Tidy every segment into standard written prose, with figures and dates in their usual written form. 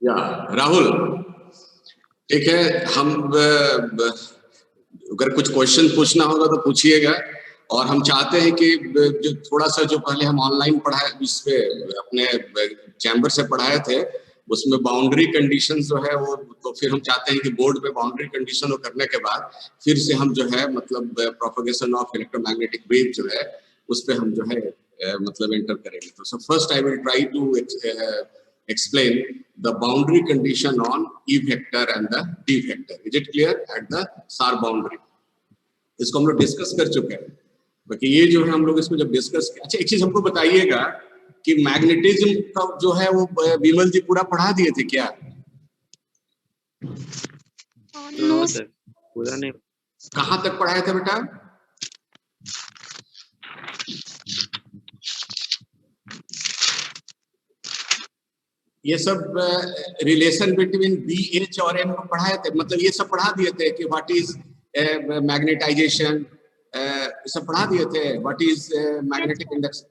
या राहुल, ठीक है, हम अगर कुछ क्वेश्चन पूछना होगा तो पूछिएगा। और हम चाहते हैं कि जो थोड़ा सा जो पहले हम ऑनलाइन पढ़ाए इस पे अपने चैम्बर से पढ़ाए थे उसमें बाउंड्री कंडीशन जो है वो, तो फिर हम चाहते हैं कि बोर्ड पे बाउंड्री कंडीशन को करने के बाद फिर से हम जो है मतलब प्रोपगेशन ऑफ इलेक्ट्रोमैग्नेटिक वेव जो है उस पे हम जो है मतलब एंटर करेंगे। तो so first I will try to explain the boundary condition on E vector and the D vector. Is it clear? At the SAR boundary. इसको हम लोग डिस्कस कर चुके हैं। बाकी ये जो है हम लोग इसको जब डिस्कस, अच्छा एक चीज हमको बताइएगा कि मैग्नेटिज्म का जो है वो विमल जी पूरा पढ़ा दिए थे क्या? नो सर, पूरा नहीं। कहाँ तक पढ़ाए थे बेटा? ये सब रिलेशन बिटवीन बी एच और एम को पढ़ाए थे, मतलब ये सब पढ़ा दिए थे कि व्हाट इज मैग्नेटाइजेशन, सब पढ़ा दिए थे। What is magnetic index?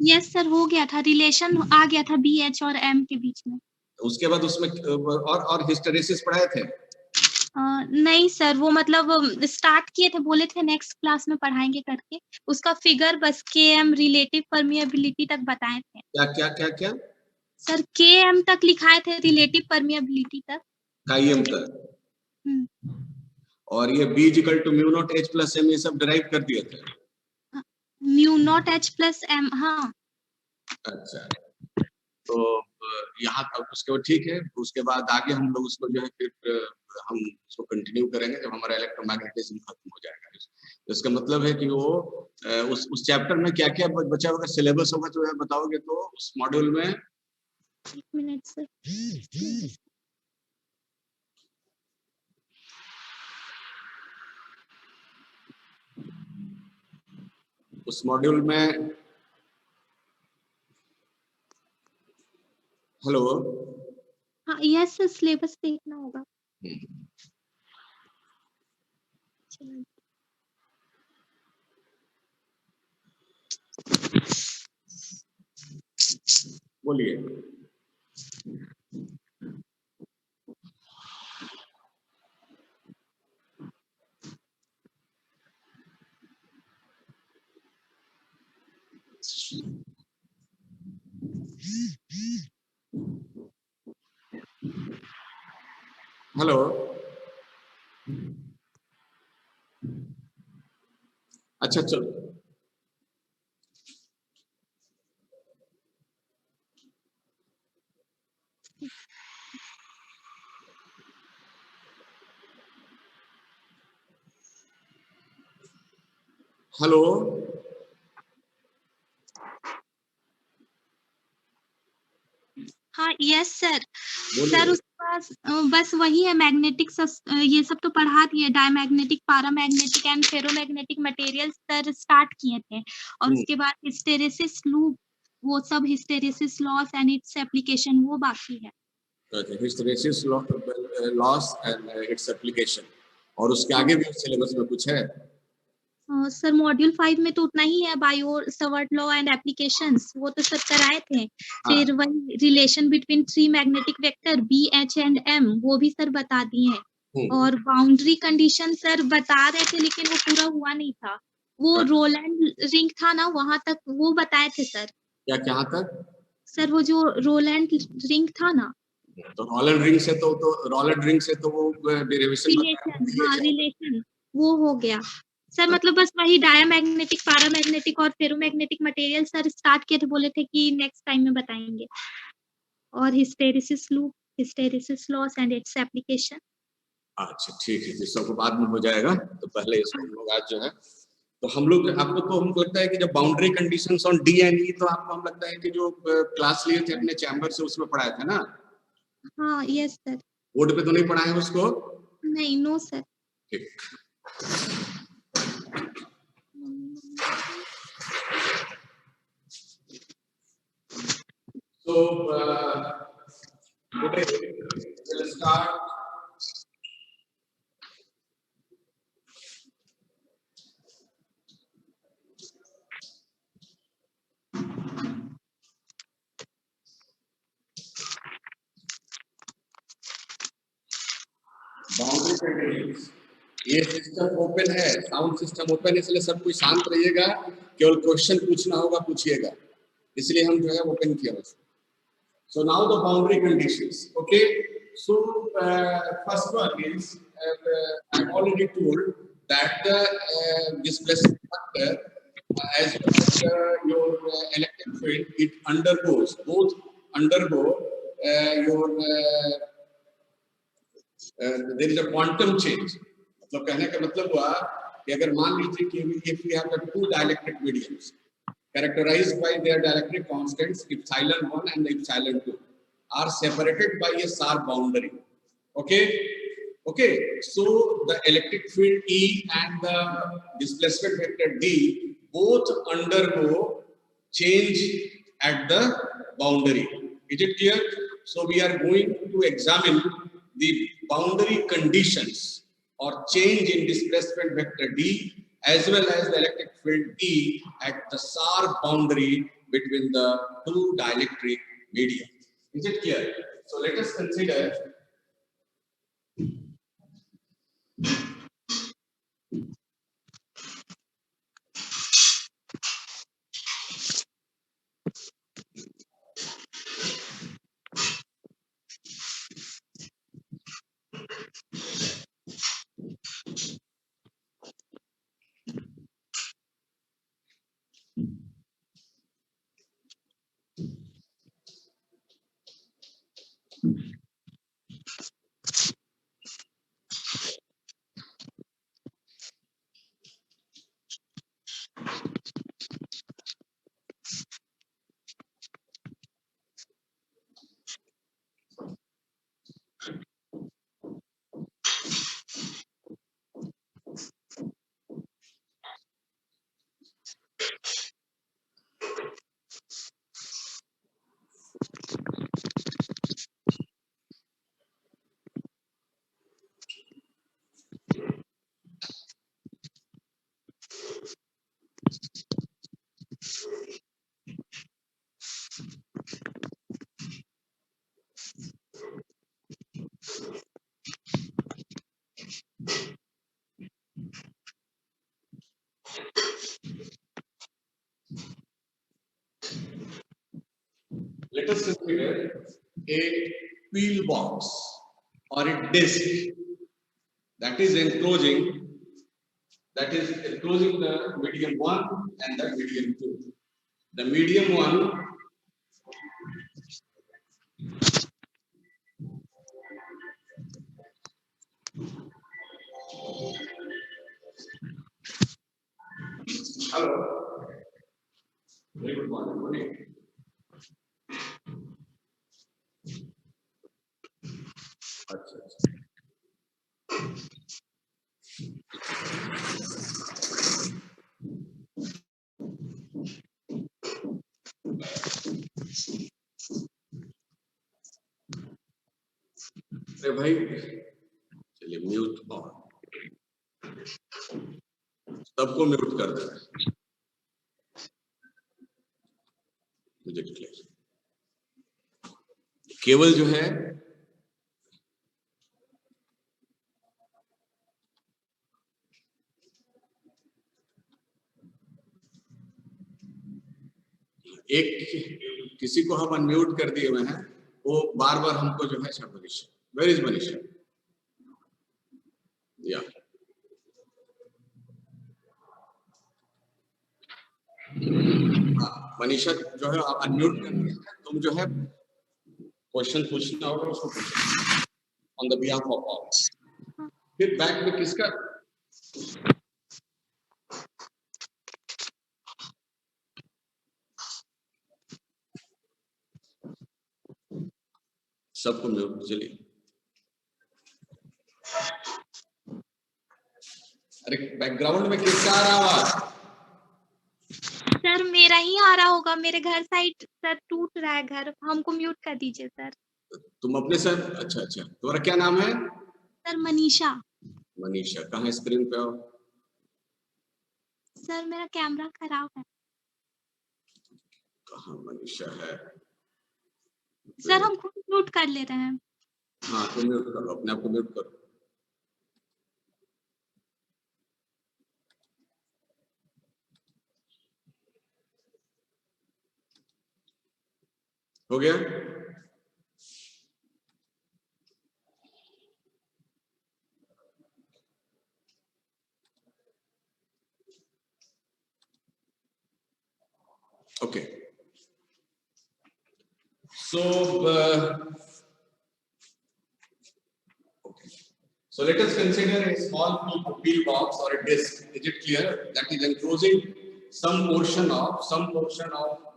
Yes sir, हो गया था, रिलेशन आ गया था बी एच और एम के बीच में। उसके बाद उसमें और हिस्टेरेसिस पढ़ाए थे? नहीं सर, वो मतलब स्टार्ट किए थे, बोले थे नेक्स्ट क्लास में पढ़ाएंगे करके, उसका फिगर बस के एम रिलेटिव परमिएबिलिटी तक बताए थे। क्या क्या क्या क्या सर के एम तक लिखाए थे, रिलेटिव परमिएबिलिटी तक, काईएम तक। और ये B equal to mu naught H plus M ये सब डिराइव कर दिए थे। Mu naught H plus M, हाँ। अच्छा, तो यहाँ तक उसके बाद ठीक है। उसके बाद आगे हम लोग उसको जो है फिर हम उसको कंटिन्यू करेंगे जब हमारा इलेक्ट्रोमैग्नेटिज्म खत्म हो जाएगा। इसका मतलब है कि वो उस चैप्टर में क्या क्या बचा होगा, सिलेबस होगा जो है बताओगे तो उस मॉड्यूल में। एक मिनट सर, उस मॉड्यूल में, हेलो, हाँ यस सर, सिलेबस देखना होगा। बोलिए। हेलो, अच्छा चलो, हेलो, हाँ यस सर। सर उसके पास बस वही है, मैग्नेटिक ये सब तो पढ़ा दिए, diamagnetic, paramagnetic and ferromagnetic materials sir start किए थे। और उसके बाद हिस्टेरेसिस लूप, वो सब hysteresis loss and its application, वो बाकी है। Hysteresis loss and its application. और उसके आगे भी सिलेबस में कुछ है? सर मॉड्यूल 5 में तो उतना ही है, Biot Savart law and applications, वो तो सब कराए थे। फिर वही relation between 3 magnetic vector B H and M, वो भी सर बता दिए हैं। और बाउंड्री कंडीशन सर बता रहे थे लेकिन वो पूरा हुआ नहीं था, वो रोलैंड रिंग था ना, वहां तक वो बताए थे सर। क्या कहाँ तक? सर वो जो रोलैंड रिंग था ना, तो रोलैंड रिंग से तो रोलैंड रिंग से तो वो डेरिवेशन, रिलेशन, हाँ रिलेशन वो हो गया सर। मतलब बस वही डायमैग्नेटिक, पैरामैग्नेटिक और फेरोमैग्नेटिक मटेरियल सर स्टार्ट किए थे, बोले थे कि नेक्स्ट टाइम में बताएंगे। और hysteresis loop, hysteresis loss and its application. अच्छा ठीक है, ये सब बाद में हो जाएगा। तो पहले इसको हम लोग आज जो है, तो हम लोग आपको तो हमको लगता है कि जब boundary conditions on D and E, तो आपको हम लगता है कि जो क्लास लिए थे अपने चैम्बर से उसमें पढ़ाए थे ना? हाँ यस सर। बोर्ड पे तो नहीं पढ़ाए उसको? नहीं, नो सर। ठीक। So today we'll start boundary conditions, ये सिस्टम ओपन है, साउंड सिस्टम ओपन है, इसलिए सब कुछ शांत रहिएगा, केवल क्वेश्चन पूछना होगा पूछिएगा, इसलिए हम जो है ओपन किया उसको। So now the boundary conditions. Okay. So first one is I've already told that the displacement factor as well as your electric field, it undergoes, both undergo your there is a quantum change. मतलब कहने का मतलब हुआ कि अगर मान लीजिए कि if we have the two dielectric mediums characterized by their dielectric constants epsilon 1 and epsilon 2 are separated by a sharp boundary. Okay, so the electric field E and the displacement vector D both undergo change at the boundary. Is it clear? So we are going to examine the boundary conditions or change in displacement vector D as well as the electric field E at the sharp boundary between the two dielectric media. Is it clear? So let us consider a peel box or a disc that is enclosing the medium 1 and the medium 2. The medium 1 hello, very good morning. अच्छा अरे भाई चलिए mute on, सबको mute कर देना मुझे clear. केवल जो है एक किसी को हम अनम्यूट कर दिए हुए हैं, वो बार बार हमको जो है मनीषा, वेयर इज मनीषा? या मनीषा जो है आप अनम्यूट कर दिए, तुम जो है क्वेश्चन पूछना होगा उसको पूछो on the behalf of all. फिर बैक में किसका सबको म्यूट, चलिए। अरे बैकग्राउंड में किसका आ रहा आवाज? सर मेरा ही आ रहा होगा, मेरे घर साइड सर टूट रहा है घर, हमको म्यूट कर दीजिए सर। तुम अपने सर, अच्छा अच्छा, तुम्हारा क्या नाम है? सर मनीषा। मनीषा, कहाँ स्क्रीन पे हो? सर मेरा कैमरा खराब है। कहाँ मनीषा है? सर हम खुद म्यूट कर ले रहे हैं। हाँ तो म्यूट करो, अपने आप को म्यूट करो। हो गया? Okay. So, okay. So let us consider a small peel box or a disc. Is it clear? That is enclosing some portion of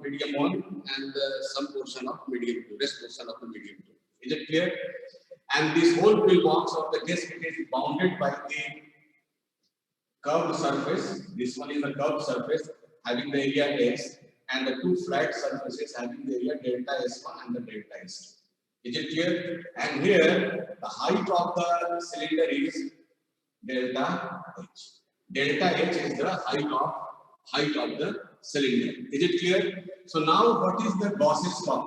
medium 1 and some portion of medium 2, rest portion of the medium 2. Is it clear? And this whole peel box of the disc, it is bounded by the curved surface. This one is the curved surface having the area S, and the two flat surfaces having the area delta S1 and the delta S2. Is it clear? And here the height of the cylinder is delta H. Delta H is the height of the cylinder. Is it clear? So now what is the Gauss's law?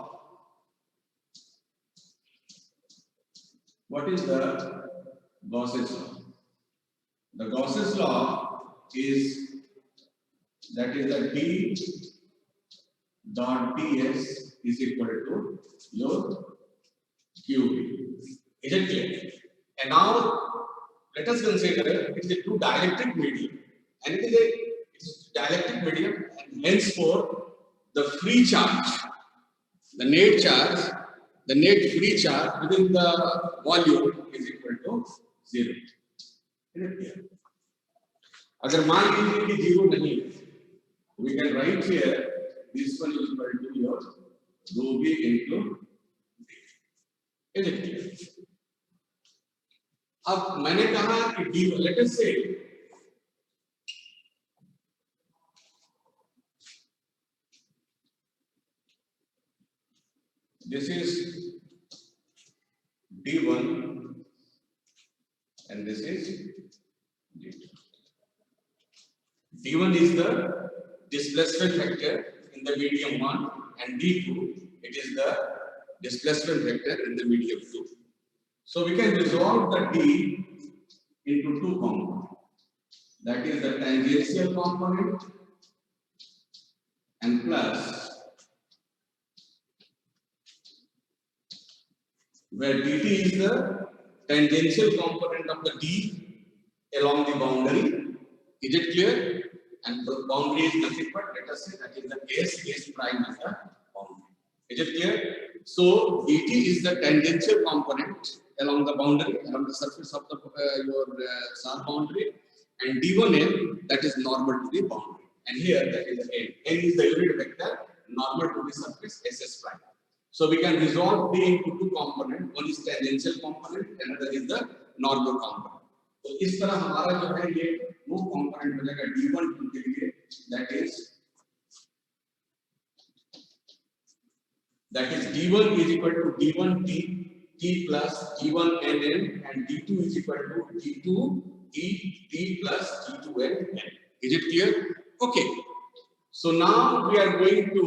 What is the Gauss's law? The Gauss's law is that is the D dot ds is equal to your QB. Is it clear? And now let us consider it is a two dielectric medium, and it is a dielectric medium, and henceforth the free charge, the net free charge within the volume is equal to 0. Is it clear? अगर मान लीजिए कि 0 नहीं, we can write here this one is equal to your rho b into d. Is it clear? अब मैंने कहा कि d, let us say this is d1 and this is d2. d1 is the displacement factor in the medium 1, and d2 it is the displacement vector in the medium 2. So we can resolve the d into two components. That is the tangential component and plus where dt is the tangential component of the d along the boundary. Is it clear? And the boundary is nothing but, let us say, that is the S prime is the boundary. Is it clear? So dt is the tangential component along the boundary, along the surface of the your SAR boundary, and d1n that is normal to the boundary. And here that is the n. N is the unit vector normal to the surface SS prime. So we can resolve d into two components. One is tangential component, another is the normal component. तो इस तरह हमारा जो है ये वो component बनेगा d1 के लिए, that is d1 is equal to d1 t plus d1 nn, and d2 is equal to d2 t plus d2 n. Is it clear? Okay. So now we are going to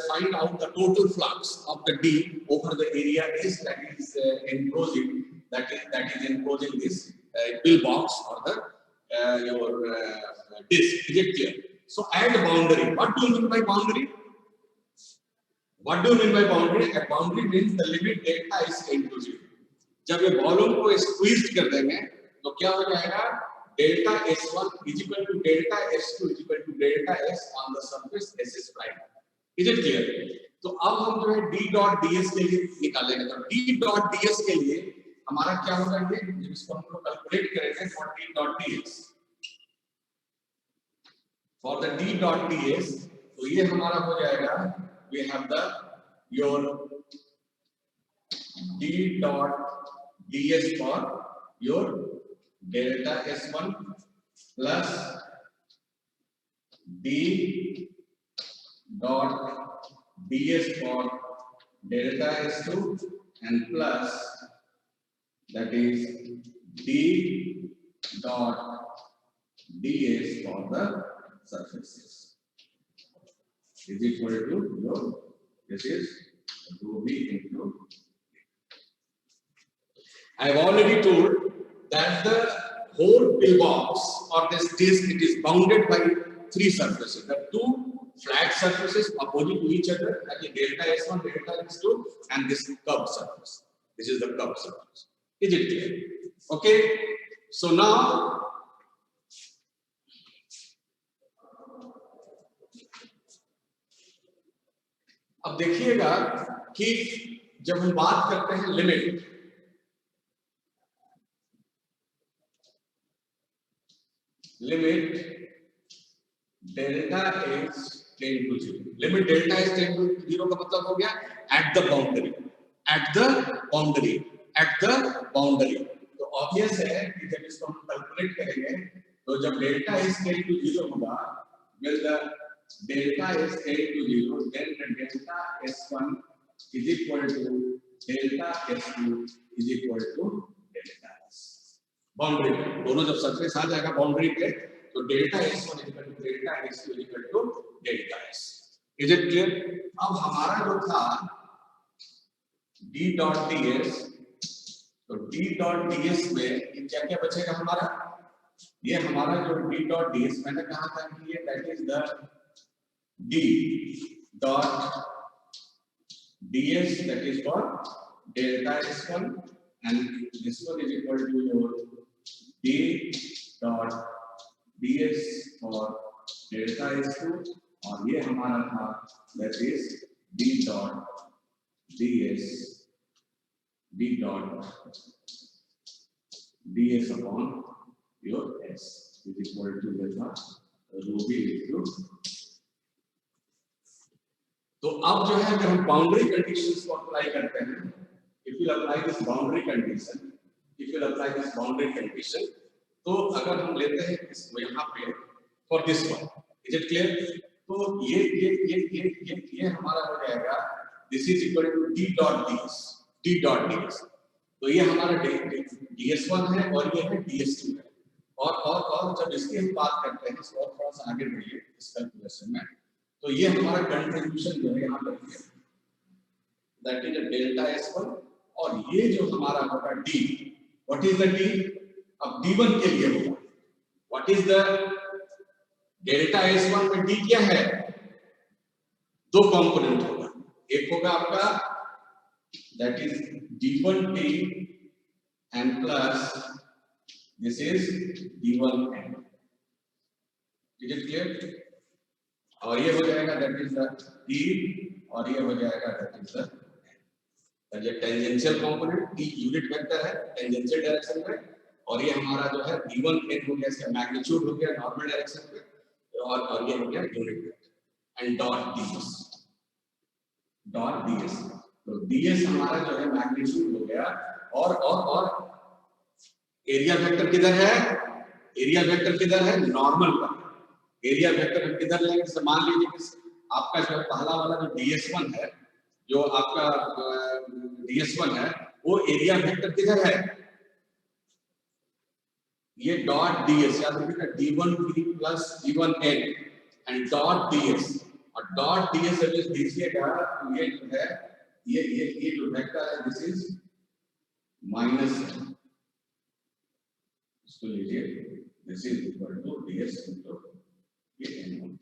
find out the total flux of the d over the area S that is enclosing enclosing this peel box or the your disc. Is it clear? So add boundary. What do you mean by boundary? What do you mean by boundary? A boundary means the limit delta is inclusive. जब ये volume को squeeze कर देंगे तो क्या हो जाएगा? Delta S1 is equal to delta S2 is equal to delta S on the surface SS prime. Is it clear? तो अब हम जो है d dot ds के लिए निकालेंगे. तो d dot ds के लिए हमारा क्या होगा? ये इसको हम लोग कैलकुलेट करेंगे for d dot ds. For the d dot ds, तो ये हमारा हो जाएगा. We have your d dot ds for your delta S1 plus d dot ds for delta S2 and plus that is d dot ds for the surfaces is equal to your, this is rho b into. I have already told that the whole pillbox or this disc, it is bounded by three surfaces. The two flat surfaces opposite to each other, that is delta S1, delta S2, and this curved surface. This is the curved surface. Is it clear? Okay. So now अब देखिएगा कि जब हम बात करते हैं limit, delta s tend to 0, limit delta s tend to 0 का मतलब हो गया at the boundary, at the boundary, at the boundary. तो ऑब्वियस है कि जब इसको हम कैलकुलेट करेंगे तो जब डेल्टा एस टेंड टू 0 होगा, well the delta s tend to 0, then the delta s1 is equal to delta s2 is equal to delta s। Boundary दोनों जब सरफेस आ जाएगा बाउंड्री पे तो delta s1 is equal to delta s2 is equal to delta s। Is it clear? अब हमारा जो था d dot ds, तो d dot ds में ये क्या क्या बचेगा हमारा, ये हमारा जो d dot ds मैंने कहा था कि ये that is the d dot ds, that is for delta s1, and this one is equal to your d dot ds for delta s2, और ये हमारा था that is d dot ds, d dot ds upon your s is equal to delta rho v into। तो अब जो है अगर हम बाउंड्री कंडीशंस को अप्लाई करते हैं, if you apply this boundary condition, if you apply this boundary condition, तो अगर हम लेते हैं इसको यहाँ पे for this one, is it clear? तो ये हमारा हो जाएगा this is equal to d dot ds, d dot ds। तो ये हमारा ds1 है और ये है ds2 है, और जब इसकी हम बात करते हैं इसको थोड़ा सा आगे बढ़िए इस कैलकुलेशन में, तो ये हमारा कंट्रीब्यूशन जो है यहाँ पर दैट इज डेल्टा s1, और ये जो हमारा होगा d, what is the d, अब d1 के लिए होगा what is the delta s1 में d क्या है, दो कंपोनेंट होगा, एक होगा आपका that is d1t and plus this is d1n। Is it clear? और ये हो जाएगा दैट इज द t, और ये हो जाएगा दैट इज द ये tangential component, t unit vector है टेंजेंशियल डायरेक्शन में, और ये हमारा जो है d1n हो गया, इसका मैग्नीट्यूड हो गया नॉर्मल डायरेक्शन में, और ये हो गया unit vector and dot ds। तो ds हमारा जो है मैग्नीट्यूड हो गया, और एरिया वेक्टर किधर है, एरिया वेक्टर किधर है, नॉर्मल पर। एरिया वेक्टर हम किधर लेंगे, जैसे मान लीजिए कि आपका जो पहला वाला जो ds1 है, जो आपका ds1 है, वो एरिया वेक्टर किधर है, ये डॉट ds, याद रखिएगा d1t plus d1n and dot ds, और डॉट ds जब इस दीजिएगा तो ये जो है ये जो वेक्टर है दिस इज माइनस, इसको लीजिए this is equal to ds into n1,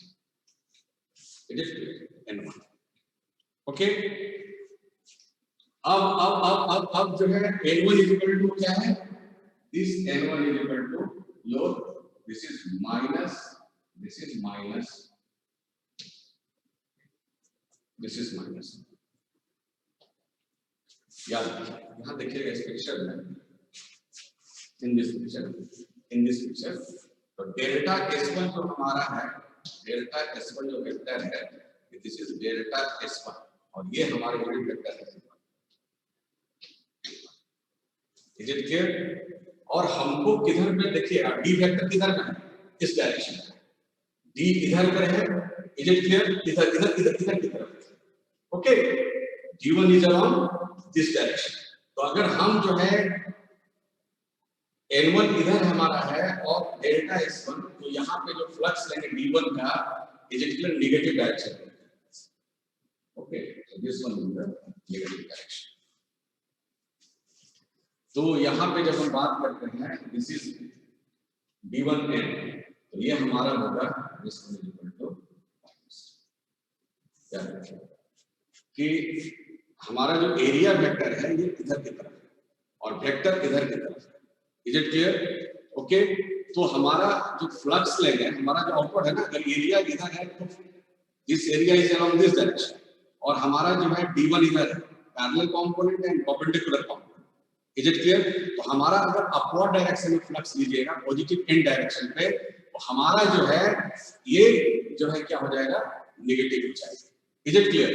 it is n1। Okay, अब जो है n1 इज इक्वल टू क्या है, this n1 is equal to your this is minus, this is minus, this is minus. याद यहां देखिएगा इस पिक्चर में, इन दिस पिक्चर तो डेल्टा s1 जो हमारा है, डेल्टा s1 जो वेक्टर है, दिस इज डेल्टा s1, और ये हमारा यूनिट वेक्टर है। Is it clear? और हमको किधर पे देखिए d वेक्टर किधर में है, इस डायरेक्शन में, d इधर पे है। Is it clear? इधर इधर इधर इधर की तरफ। Okay, d1 is around this direction. तो अगर हम जो है n1 इधर हमारा है और डेल्टा s1, तो यहाँ पे जो फ्लक्स लेंगे d1 का, is it clear, negative direction में। Okay, so this one is the negative direction. तो यहाँ पे जब हम बात करते हैं दिस इज d1n, तो ये हमारा होगा this one is equal to, याद रखिए कि हमारा जो एरिया वेक्टर है ये इधर की तरफ है और वेक्टर इधर की तरफ है। Is it clear? ओके, तो हमारा जो फ्लक्स लेंगे, हमारा जो आउटपुट है ना, अगर एरिया इधर है तो this area is around this direction, और हमारा जो है D1 इधर है, parallel component and perpendicular component. Is it clear? तो हमारा अगर अपवर्ड डायरेक्शन में फ्लक्स लीजिएगा पॉजिटिव इन डायरेक्शन पे, तो हमारा जो है ये जो है क्या हो जाएगा, नेगेटिव हो जाएगा। Is it clear?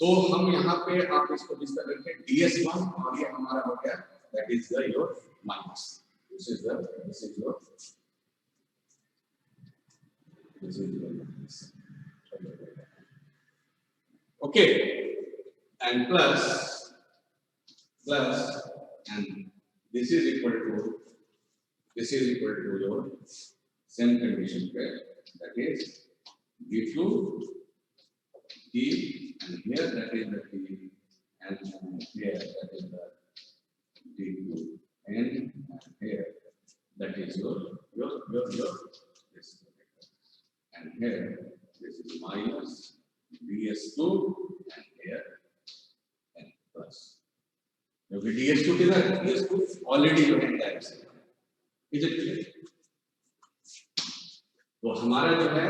तो हम यहाँ पे आप इसको जिस तरह रखें DS1 और ये हमारा हो गया that is the your minus, this is your minus. Okay, and plus and this is equal to your same condition pair, that is D2 D, and here that is the D, and here that is the D2 N, and here that is your this, and here this is minus DS2, and here N plus, क्योंकि DS2 किधर है, DS2 already जो है direction. Is it clear? तो हमारा जो है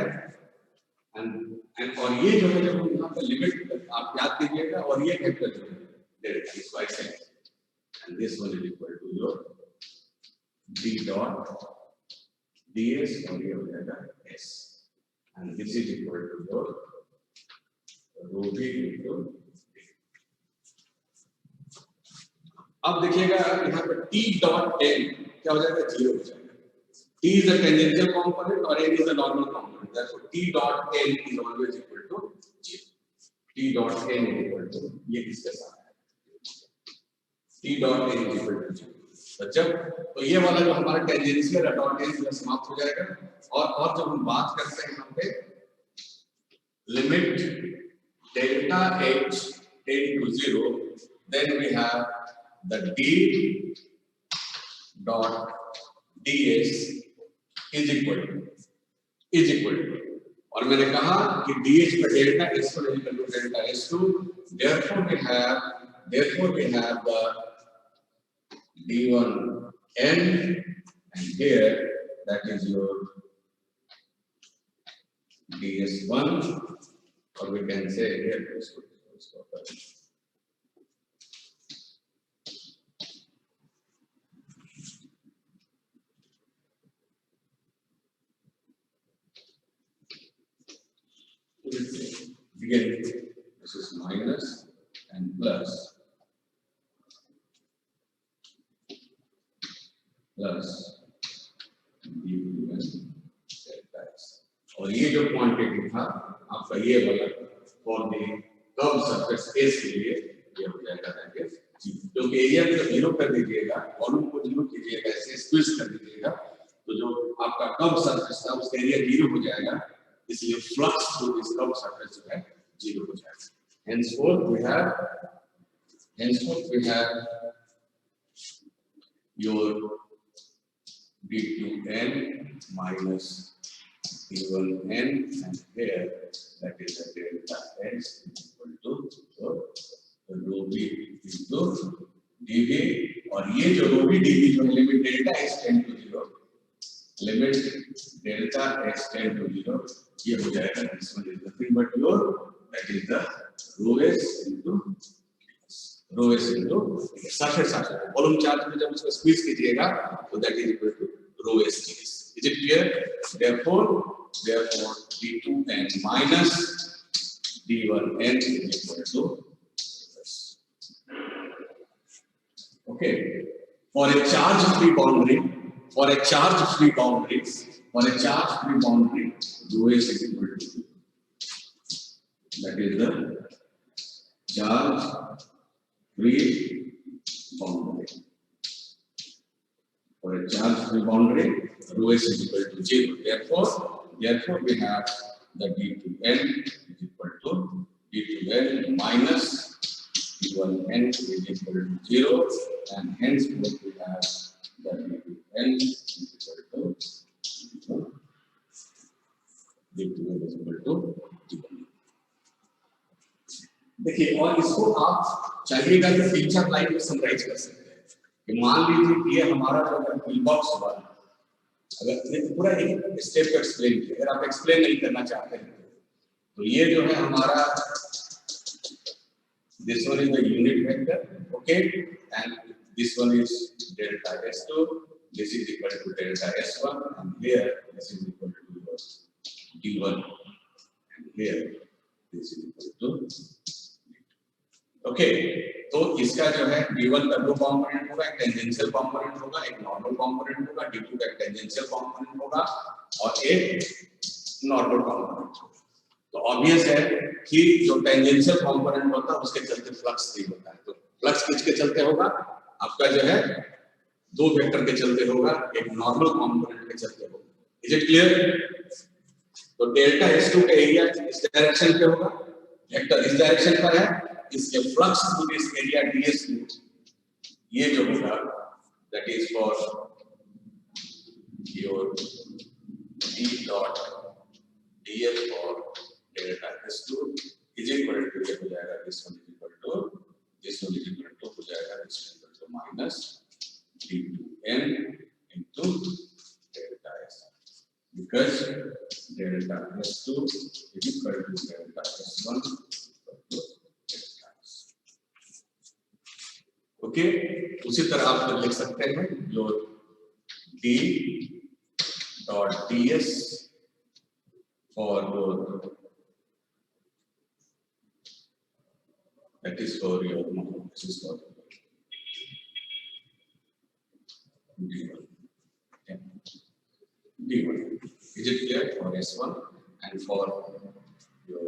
and और ये जो है जब हम यहाँ पे लिमिट आप याद कीजिएगा, और ये वेक्टर जो है डायरेक्ट इस वाइज से, and this one is equal to your D dot DS, और ये हो जाएगा S, and this is equal to your rho v into। अब देखिएगा यहाँ पे T डॉट N क्या हो जाएगा, 0 हो जाएगा। T is a tangential component और N is a normal component, therefore T dot N is always equal to 0. T dot N is equal to, ये किसके साथ है, T dot N is equal to 0। तो जब तो ये वाला जो हमारा टेंजेंशियल डॉटेंस ये समाप्त हो जाएगा, और जब हम बात करते हैं यहाँ पे limit delta H tend to 0, then we have the D dot DS is equal to, और मैंने कहा कि DH पर delta S1 is equal to delta S2, therefore we have the D1 N, and here that is your DS1, or we can say here again, this is minus and plus और ये जो quantity था आपका ये वाला for the curve surface S के लिए ये हो जाएगा दैट इज 0, क्योंकि एरिया को 0 कर दीजिएगा, वॉल्यूम को 0 कीजिएगा, ऐसे स्क्वीज कर दीजिएगा, तो जो आपका कर्व सरफेस था उसका एरिया 0 हो जाएगा, इसलिए flux through this curve surface जो है 0 हो जाएगा। henceforth we have your D2n minus D1n, and here that is the delta S equal to rho v into dv, और ये जो rho v dv जो limit delta x tend to 0, limit delta x tend to 0, ये हो जाएगा this one is nothing but your that is the rho s into surface volume charge में जब इसको स्क्वीज कीजिएगा तो that is equal to rho s ds। Is it clear? Therefore D2n minus D1n is equal to this. Okay. For a charge-free boundary, rho s is equal to, that is the charge-free boundary. For a charge-free boundary, rho s is equal to 0. Therefore, we have the D2n is equal to D2n minus D1n is equal to 0, and hence we have the D2n is equal to D2n is equal to 0. देखिए, और इसको आप चाहिएगा तो feature line में summarise कर सकते हैं कि मान लीजिए कि ये हमारा जो है टूल बॉक्स वाला, अगर ये पूरा एक स्टेप को एक्सप्लेन किया, अगर आप एक्सप्लेन नहीं करना चाहते हैं तो ये जो है हमारा this one is the unit vector, okay, and this one is delta S2, this is equal to delta S1, and here this is equal to D1, and here this is equal to, okay, तो इसका जो है D1 का दो component होगा, एक tangential component होगा, एक नॉर्मल कॉम्पोनेंट होगा, D2 का एक टेंजेंशियल कॉम्पोनेंट होगा और एक नॉर्मल कॉम्पोनेंट होगा। तो ऑब्वियस है कि जो टेंजेंशियल कंपोनेंट होता है उसके चलते फ्लक्स नहीं होता है, तो फ्लक्स किसके चलते होगा, आपका जो है दो वेक्टर के चलते होगा, एक नॉर्मल कंपोनेंट के चलते होगा। Is it clear? तो डेल्टा S2 का एरिया इस डायरेक्शन पे होगा, वेक्टर इस डायरेक्शन पर है, इसके flux to this area ds ये जो होगा that is for your d dot df for delta S2 is equal to ये हो जाएगा this one is equal to हो जाएगा this one equal to minus d2n into delta S because delta S2 is equal to delta S1 equal to delta S. Okay, उसी तरह आप लिख सकते हैं जो d dot ds for your that is for your this is for D1. Okay. D1. Is it clear for S1 and for your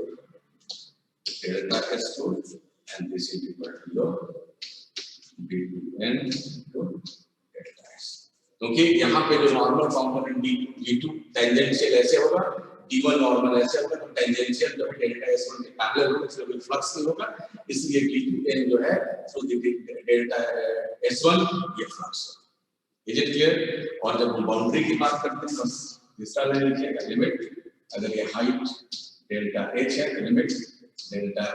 delta S2 and this is equal to your D2n to delta S. क्योंकि यहाँ पे जो normal component D2 tangential ऐसे होगा, D1 normal ऐसे होगा, तो tangential जो है डेल्टा S1 के पैरेलल होगा, इसलिए कोई फ्लक्स नहीं होगा, इसलिए D2n जो है थ्रू डेल्टा S1 ये फ्लक्स होगा। Is it clear? और जब हम बाउंड्री की बात करते हैं बस तीसरा लाइन लिखिएगा, लिमिट अगर ये हाइट डेल्टा h है, limit delta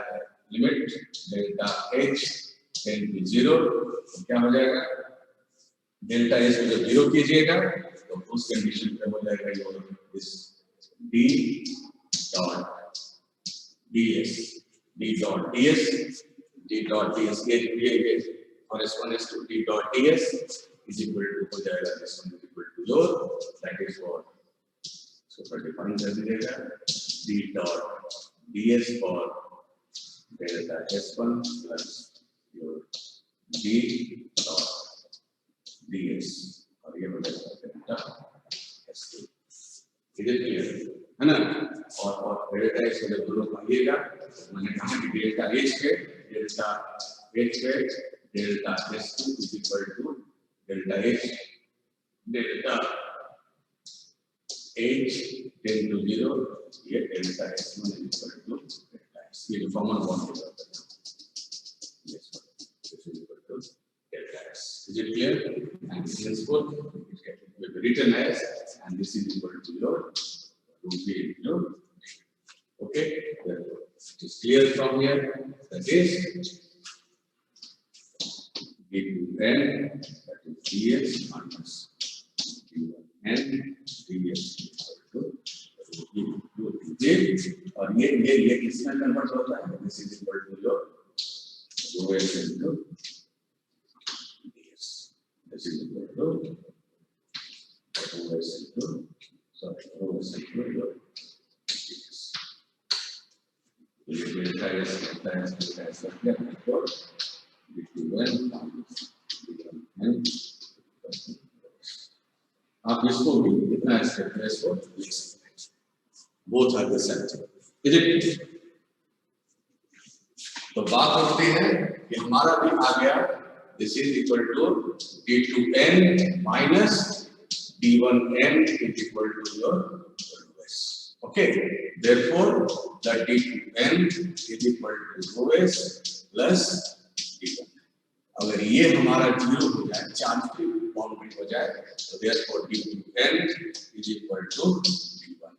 h tend to 0, तो क्या हो जाएगा, डेल्टा S को जब 0 कीजिएगा तो उस कंडीशन पे हो जाएगा ये इस d dot ds ये और S1 S2 d dot ds is equal to हो जाएगा this one is equal to your that is what so for define कर दीजिएगा d dot ds for delta S1 plus your d dot ds और ये हो जाएगा delta S2। इधर clear है ना? और डेल्टा S को जब दोनों पाइएगा मैंने कहा कि डेल्टा S पे delta S2 is equal to delta H delta H tend to 0, ये delta S1 is equal to delta S, ये जो कॉमन बॉन्ड होगा this is equal to delta S. Is it clear? And henceforth it will be written as and this is equal to your root B into okay, it is clear from here that is d2n that is ds minus d1n ds equal to root B और ये किसमें convert होता है, this is equal to your rho s into ds, this is equal to rho s into your ds. ये delta S for d2n आप इसको भी इतना स्टेप है इसको लिख सकते हैं, both are the same. Is it? तो बात होती है कि हमारा भी आ गया this is equal to d2n minus d1n is equal to your rho s. Okay, therefore the d2n is equal to rho s plus d1. अगर ये हमारा 0 हो जाए, चार्ज फ्री बाउंड्री हो जाए, तो therefore d2n is equal to d1n.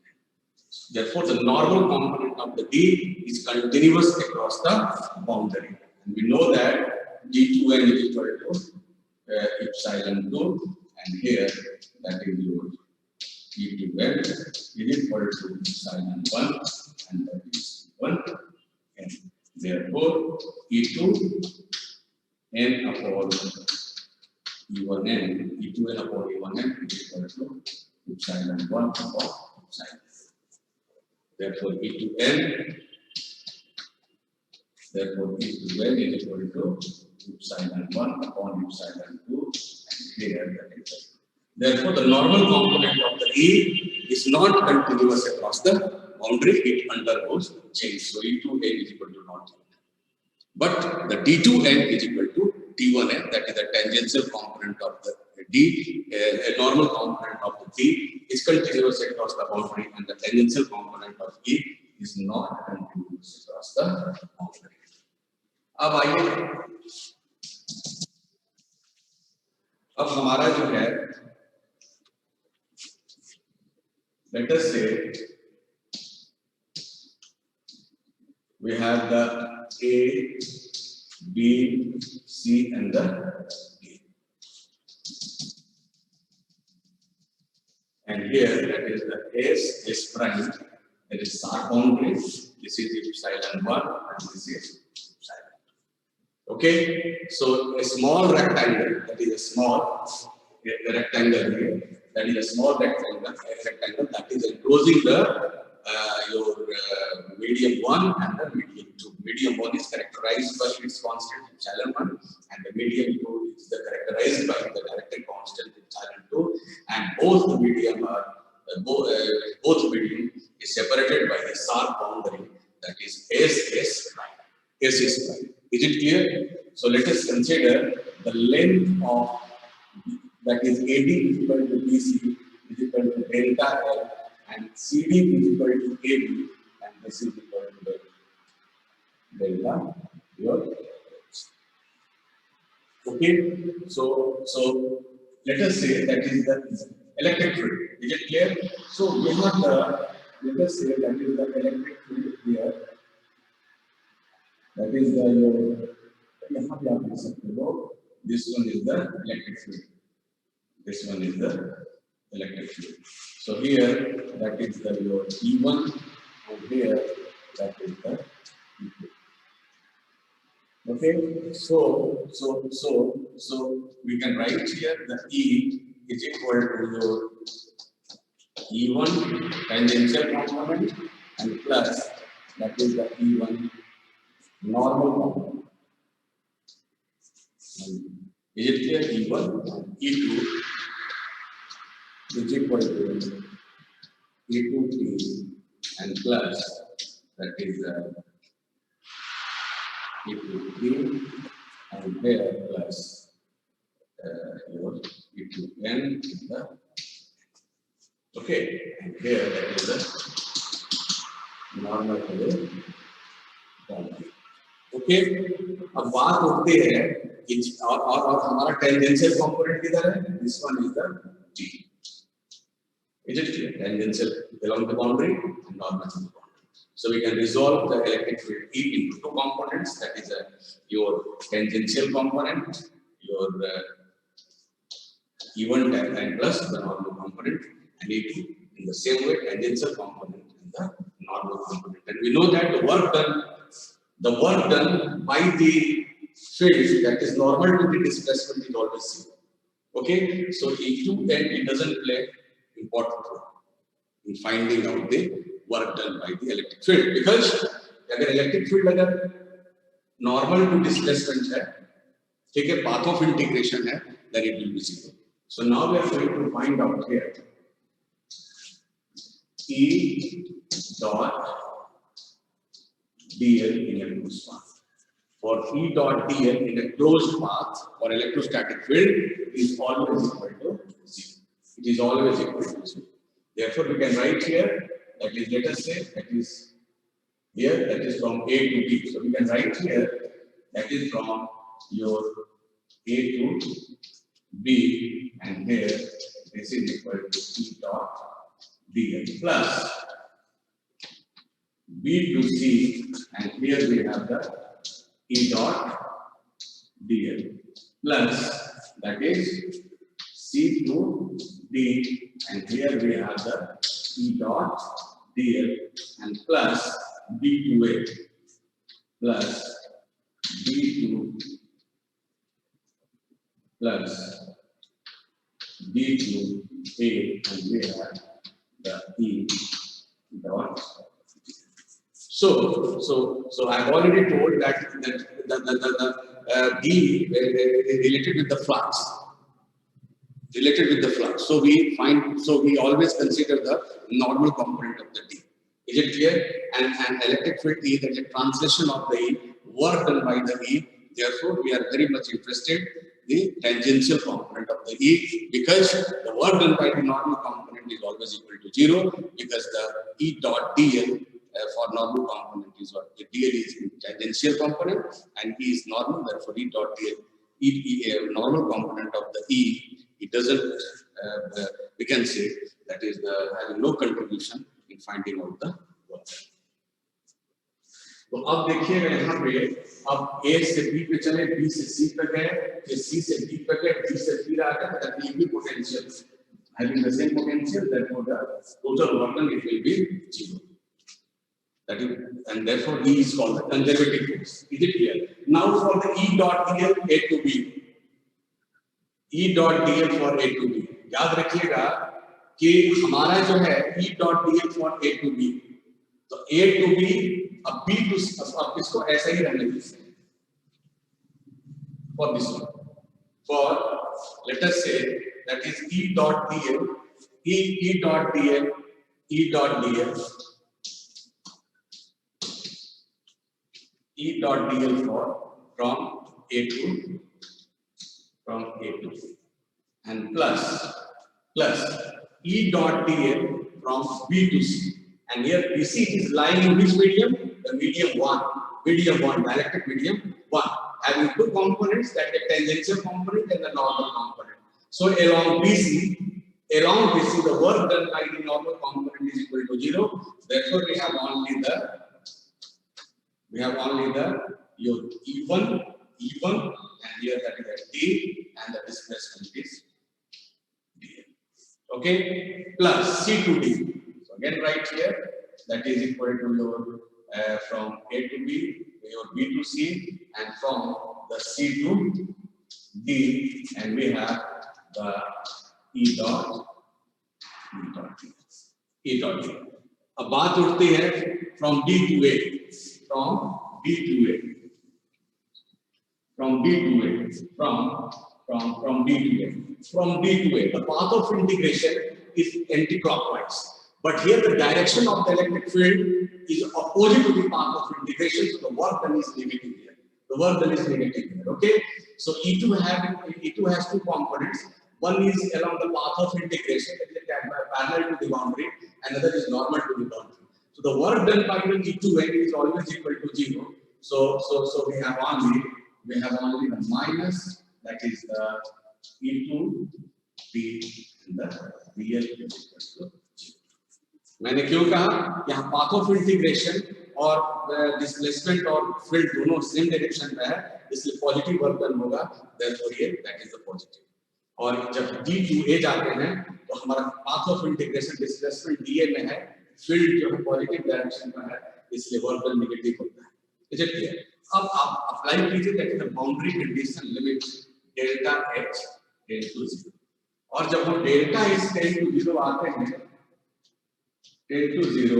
Therefore, the normal component of the D is continuous across the boundary. And we know that D2n is equal to epsilon 2, and here that is your D2n is equal to epsilon 1, and that is 1. And therefore, E2 n upon E1n, E2n upon E1n is equal to epsilon 1 upon epsilon. Therefore, E2n is equal to epsilon 1 upon epsilon 2, and here that is. Therefore, the normal component of the E is not continuous across the boundary, it undergoes change. So, E2n is equal to not. But the D2n is equal to D1n, that is the tangential component of the D, a normal component of the D is continuous across the boundary, and the tangential component of E is not continuous across the boundary. अब आइए, अब हमारा जो है, let us say we have the A, B, C, and the D. And here that is the S prime, that is our boundary. This is epsilon 1, and this is epsilon 2. Okay, so a small rectangle, that is a small rectangle here, that is a small rectangle that is enclosing the your medium 1 and the medium 2. Medium 1 is characterized by its constant epsilon 1, and the medium 2 is characterized by the directed constant epsilon 2, and both the medium are both medium is separated by a sharp boundary, that is S prime. S prime. Is it clear? So let us consider the length of, that is AD is equal to BC is equal to delta L, and CD is equal to AB, and this is equal to delta your. Okay, so let us say that is the electric field. Is it clear? So we have the, let us say that is the electric field here. That is the your. This one is the electric field. This one is the electric field. So here that is the your E1, and here that is the E2. Okay, so we can write here the E is equal to your E1 tangential component and plus that is the E1 normal component. Is it clear? E1 and E2 is equal to E2T and plus that is E2T and here plus your E2N is the, okay, and here that is the normal to the boundary. Okay, अब बात होती है और हमारा tangential component किधर है? This one is the T. Is it clear? Tangential along the boundary and normal to the boundary. So we can resolve the electric field E into two components. That is your tangential component, your E1 and plus the normal component, and E2 in the same way tangential component and the normal component. And we know that the work done by the field that is normal to the displacement is always zero. Okay, so E2 then it doesn't play important role in finding out the work done by the electric field, because अगर electric field अगर normal to displacement है, ठीक है, path of integration है, then it will be zero. So now we are going to find out here E dot dl in a closed path. For E dot dl in a closed path for electrostatic field is always equal to 0. It is always equal to 0. Therefore, we can write here, that is, let us say, that is here, that is from A to B. So we can write here, that is from your A to B, and here this is equal to E dot dl plus B to C, and here we have the E dot dl plus that is C to D, and here we have the E dot dl and plus B to A plus B to plus B to A, and we have the E dot. So I've already told that the D related with the flux. So we always consider the normal component of the D. Is it clear? And electric field E, that is a translation of the E, work done by the E. Therefore, we are very much interested in the tangential component of the E, because the work done by the normal component is always equal to 0, because the E dot dl for normal component is what the dl is in tangential component and E is normal. Therefore, E dot dl, normal component of the E, it doesn't. We can say that is having no contribution in finding out the work. तो अब देखिएगा यहाँ पे अब A से B पे चले, B से C पे गए, फिर C से D पे गए, D से फिर आ गए, that will be potential. Having the same potential, therefore the total work done it will be 0. That is, and therefore E is called the conservative force. Is it clear? Now for the E dot dl A to B. E dot dl for A to B. याद रखिएगा कि हमारा जो है E dot dl for A to B. तो A to B अब B to C, अब इसको ऐसा ही रहने दीजिए. For this one, for let us say that is E dot dl, E dot dl, E dot dl, E dot dl for from A to B, and plus E dot dl from B to C. And here BC is lying in which medium? The medium 1, dielectric medium 1, having two components, that the tangential component and the normal component. So along BC, the work done by the normal component is equal to 0. Therefore, we have only the your E1, and here that is a D, and the displacement is D. Okay, plus C to D. So again, right here, that is equal to your from A to B, your B to C, and from the C to D, and we have the E dot D. अब बात उठती है from D to A, from D to A. From D to A, the path of integration is anti-clockwise. But here the direction of the electric field is opposite to the path of integration, so the work done is negative here. Okay, so E2 has two components. One is along the path of integration, that is parallel to the boundary, another is normal to the boundary. So the work done by the E2 is always equal to 0. So we have only the minus, that is the E2 B, and the real is equal to 0. मैंने क्यों कहा यहाँ path of integration और displacement और field दोनों same direction में है, इसलिए पॉजिटिव वर्क डन होगा. देयरफॉर ये दैट इज द पॉजिटिव. और जब D to A जाते हैं तो हमारा path of integration displacement DA में है, फील्ड जो है पॉजिटिव डायरेक्शन में है, इसलिए वर्क डन नेगेटिव होता है. Is it clear? अब आप अप्लाई कीजिए that is the boundary condition limit delta H tend to 0. और जब हम डेल्टा H टेंड टू 0 आते हैं 10 to 0,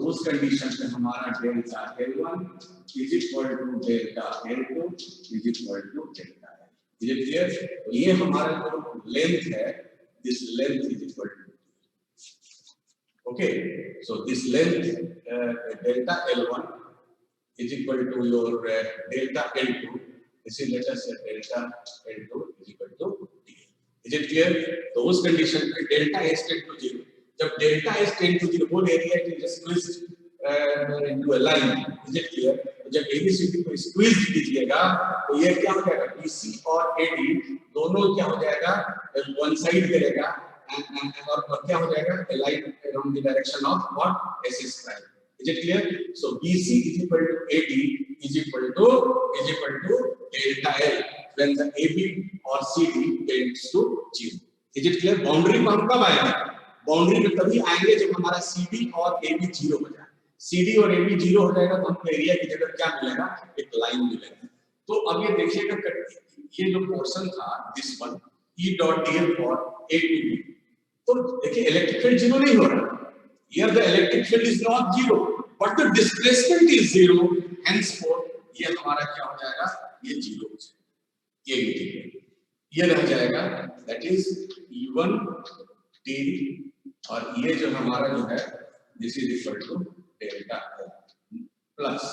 उस कंडीशन पे हमारा delta L1 is equal to delta L2 is equal to delta L. Is it clear? तो ये हमारा जो लेंथ है, this length is equal to, okay, so this length delta L1 is equal to your delta L2. This is, let us say, delta L2 is equal to D. Is it clear? तो उस condition पे delta H tend to 0, जब delta H tend to 0 whole area is squeezed into a line. Is it clear? जब ABCD को स्क्वीज कीजिएगा तो ये क्या हो जाएगा, BC और AD दोनों क्या हो जाएगा, वन साइड करेगा और क्या हो जाएगा, a line along the direction of what, SS prime. Is it clear? So BC is equal to AD is equal to delta L when the AB or CD tends to 0. Is it clear? Boundary पर हम कब आएंगे? Boundary पे तभी आएंगे जब हमारा CD और AB 0 हो जाए. CD और AB 0 हो जाएगा तो हमको एरिया की जगह क्या मिलेगा? एक लाइन मिलेगा. तो अब ये देखिएगा ये जो पोर्शन था this one E dot dl for A to B. तो देखिए इलेक्ट्रिक फील्ड 0 नहीं हो रहा. Here the electric field is not 0, but the displacement is 0. Henceforth ये हमारा क्या हो जाएगा? ये 0 हो जाएगा. ये भी ये रह जाएगा. That is E1 T और ये जो हमारा जो है this is equal to delta L plus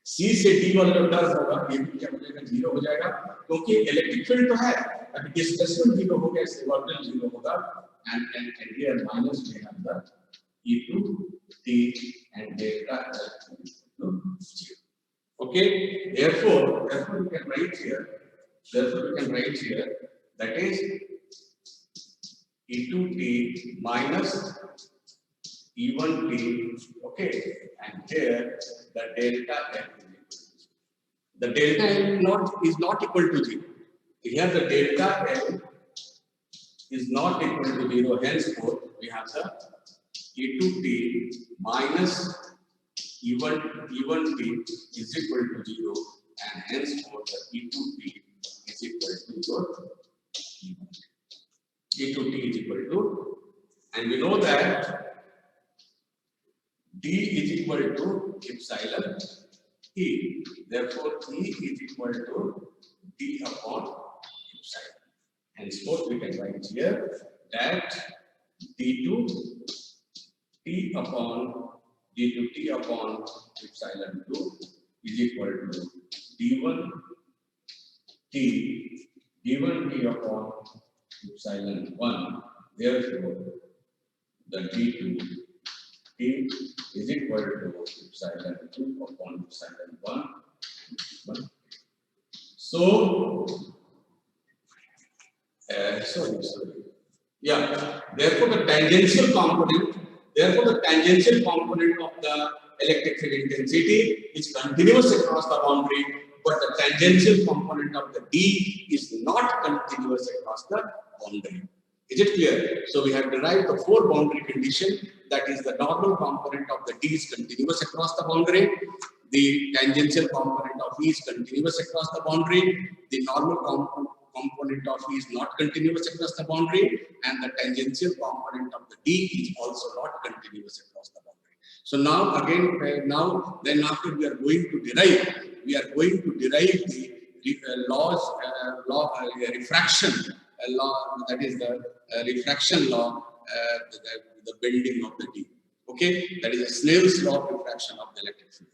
C से D वाला जो टर्म होगा ये भी क्या हो जाएगा? 0 हो जाएगा क्योंकि इलेक्ट्रिक फील्ड तो है अभी डिस्प्लेसमेंट 0 हो गया इससे वर्टिकल 0 होगा. And here minus we have the E2 T and delta L is equal to 0. Okay, therefore we can write here that is E2 T minus E1 T. Okay, and here the delta L is equal to 0. The delta L is not equal to 0. Here the delta L is not equal to 0. Henceforth, we have the E2T minus E1T is equal to 0, and henceforth the E2T is equal to your E2T is equal to, and we know that D is equal to epsilon E. Therefore, E is equal to D upon epsilon. Henceforth, we can write here that D2 T upon epsilon 2 is equal to D1 T upon epsilon 1. Therefore, the D2 T is equal to epsilon 2 upon epsilon 1. So, sorry. Yeah. Therefore, the tangential component of the electric field intensity is continuous across the boundary, but the tangential component of the D is not continuous across the boundary. Is it clear? So we have derived the 4 boundary condition. That is, the normal component of the D is continuous across the boundary. The tangential component of E is continuous across the boundary. The normal component of E is not continuous across the boundary, and the tangential component of the D is also not continuous across the boundary. So now again, then after we are going to derive the refraction law, that is the refraction law, the bending of the D. Okay, that is a Snell's law of refraction of the electric field.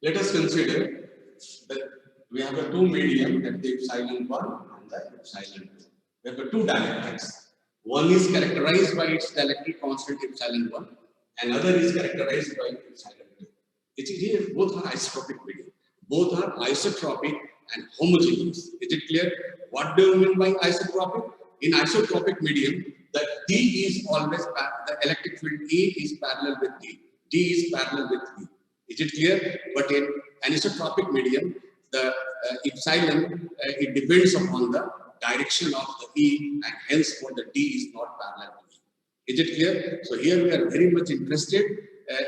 Let us consider that we have a two medium, that the epsilon 1 and the epsilon 2. We have two dielectrics. One is characterized by its dielectric constant epsilon 1, and other is characterized by epsilon 2. It is here, both are isotropic medium. Both are isotropic and homogeneous. Is it clear? What do you mean by isotropic? In isotropic medium, the D is always the electric field E is parallel with D. D is parallel with E. Is it clear? But in anisotropic medium, the epsilon it depends upon the direction of the E, and hence for the D is not parallel to E. Is it clear? So here we are very much interested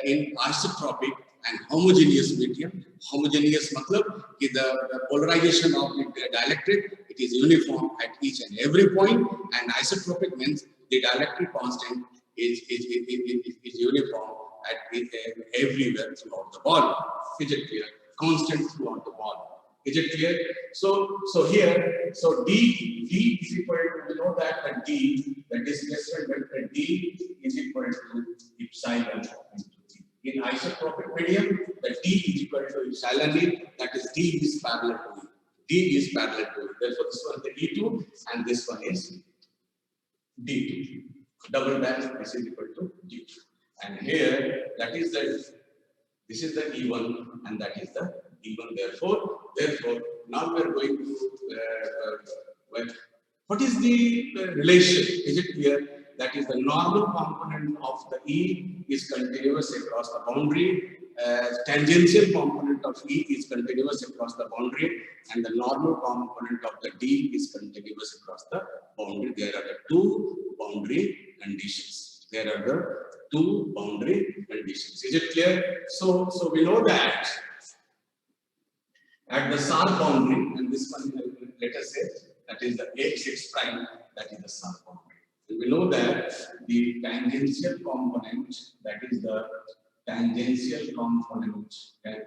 in isotropic and homogeneous medium. Homogeneous matlab ki the polarization of the dielectric, it is uniform at each and every point, and isotropic means the dielectric constant is uniform at everywhere throughout the ball. Is it clear? Constant throughout the ball. Is it clear? So here, so D is equal to, we know that the D, the displacement vector D is equal to epsilon into D. In isotropic medium, the D is equal to epsilon E, that is D is parallel to E. D is parallel to E. Therefore, this one is the E2 and this one is D2. Double dash, this is equal to D2. And here, that is this is the E1 and that is the D1. Therefore, now we are going to, what is the relation? Is it clear? That is the normal component of the E is continuous across the boundary. Tangential component of E is continuous across the boundary, and the normal component of the D is continuous across the boundary. There are the two boundary conditions. There are the two boundary conditions. Is it clear? So we know that at the SAR boundary, and this one, let us say, that is the X prime, that is the SAR boundary. And we know that the tangential component, that is the tangential component, okay,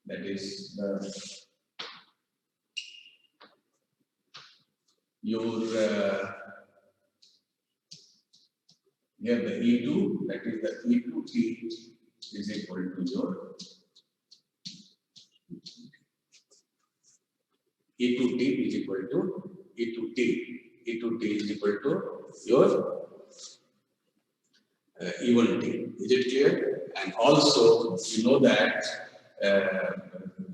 that is the here the E2, that is the E2T is equal to your E2T is equal to E2T. E2T is equal to your E1T. Is it clear? And also, you know that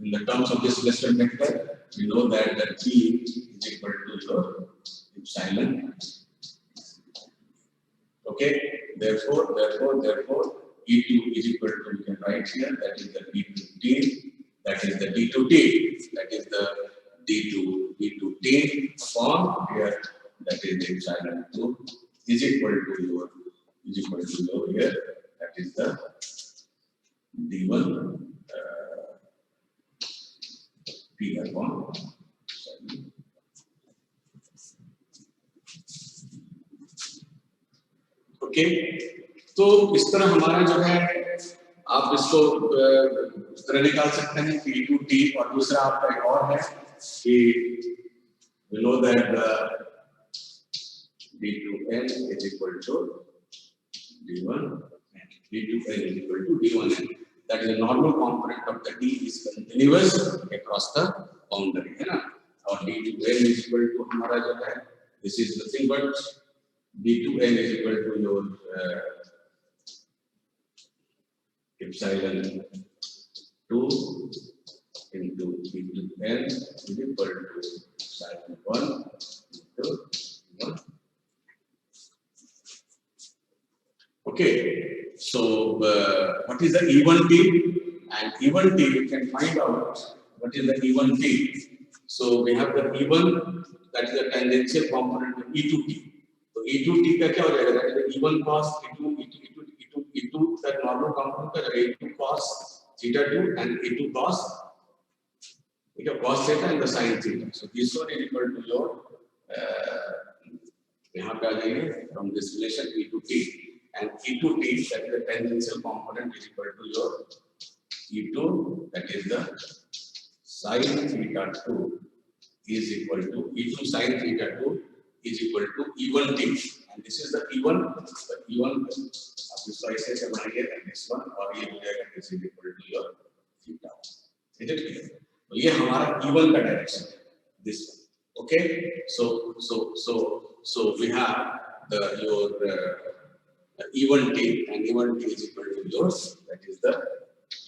in the terms of this displacement vector, we know that the T is equal to your epsilon. Okay. Therefore, E2 is equal to, we can write here, that is the D2T, that is the D2T, that is the D2T upon here, that is the epsilon 2 is equal to your here, that is the D1 P upon. Okay, तो इस तरह हमारा जो है, आप इसको इस तरह निकाल सकते हैं कि E2T, और दूसरा आपका एक और है कि we know that D2N is equal to D1 and D2N is equal to D1N. That is the normal component of the D is continuous across the boundary, है ना? और D2N is equal to हमारा जो है, this is nothing but D2N is equal to your epsilon 2 into D2N is equal to epsilon 1 into 1. Okay, so what is the E1T? And E1T, we can find out what is the E1T. So we have the E1, that is the tangential component of E2T. तो E2T का क्या हो जाएगा? That is E1 cos E2 that normal component का E2 cos theta 2 and E2 cos theta and the sin theta. So this one is equal to your यहाँ पे आ जाएंगे from this relation E2T, and E2T, that is the tangential component, is equal to your E2, that is the sin theta 2 is equal to E2 sin theta 2 is equal to E1T, and this is the E1, इसको ऐसे ऐसे बनाइए this one और ये हो जाएगा this is equal to your theta. Is it clear? तो ये हमारा E1 का डायरेक्शन है, this one. Okay, so we have your E1t, and E1t is equal to yours, that is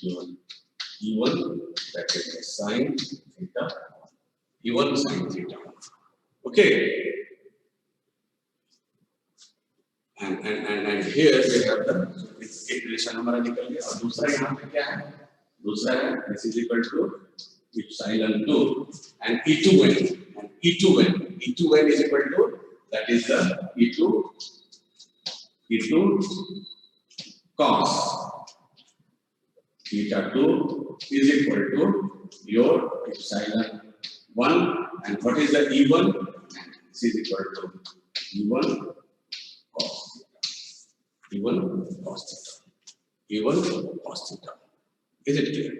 your E1, that is the sine theta, E1 sine theta. Okay, and here we have the एक relation हमारा निकल गया, और दूसरा यहाँ पे क्या है, दूसरा है this is equal to epsilon 2 and E2n, and E2n is equal to, that is the E2 cos theta 2 is equal to your epsilon 1, and what is the E1? This is equal to E1 cos theta. E1 cos theta. E1 cos theta. Is it clear?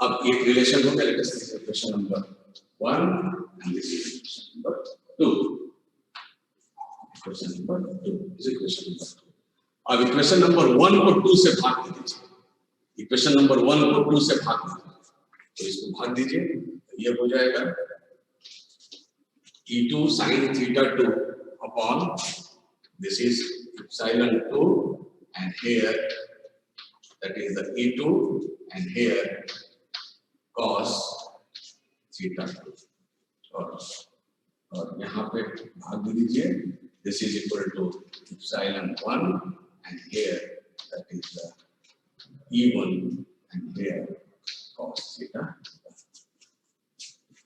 अब एक relation हो गया, let us take equation number 1 and this is equation number 2. Equation number 2 is equation number 2. अब equation number 1 को 2 से भाग दीजिए, equation number 1 को 2 से भाग दीजिए, तो इसको भाग दीजिए, ये हो जाएगा E2 sin theta 2 upon this is epsilon 2, and here that is the E2, and here cos theta 2, और यहाँ पे भाग दे दीजिए, this is equal to epsilon 1, and here that is the E1, and here cos theta.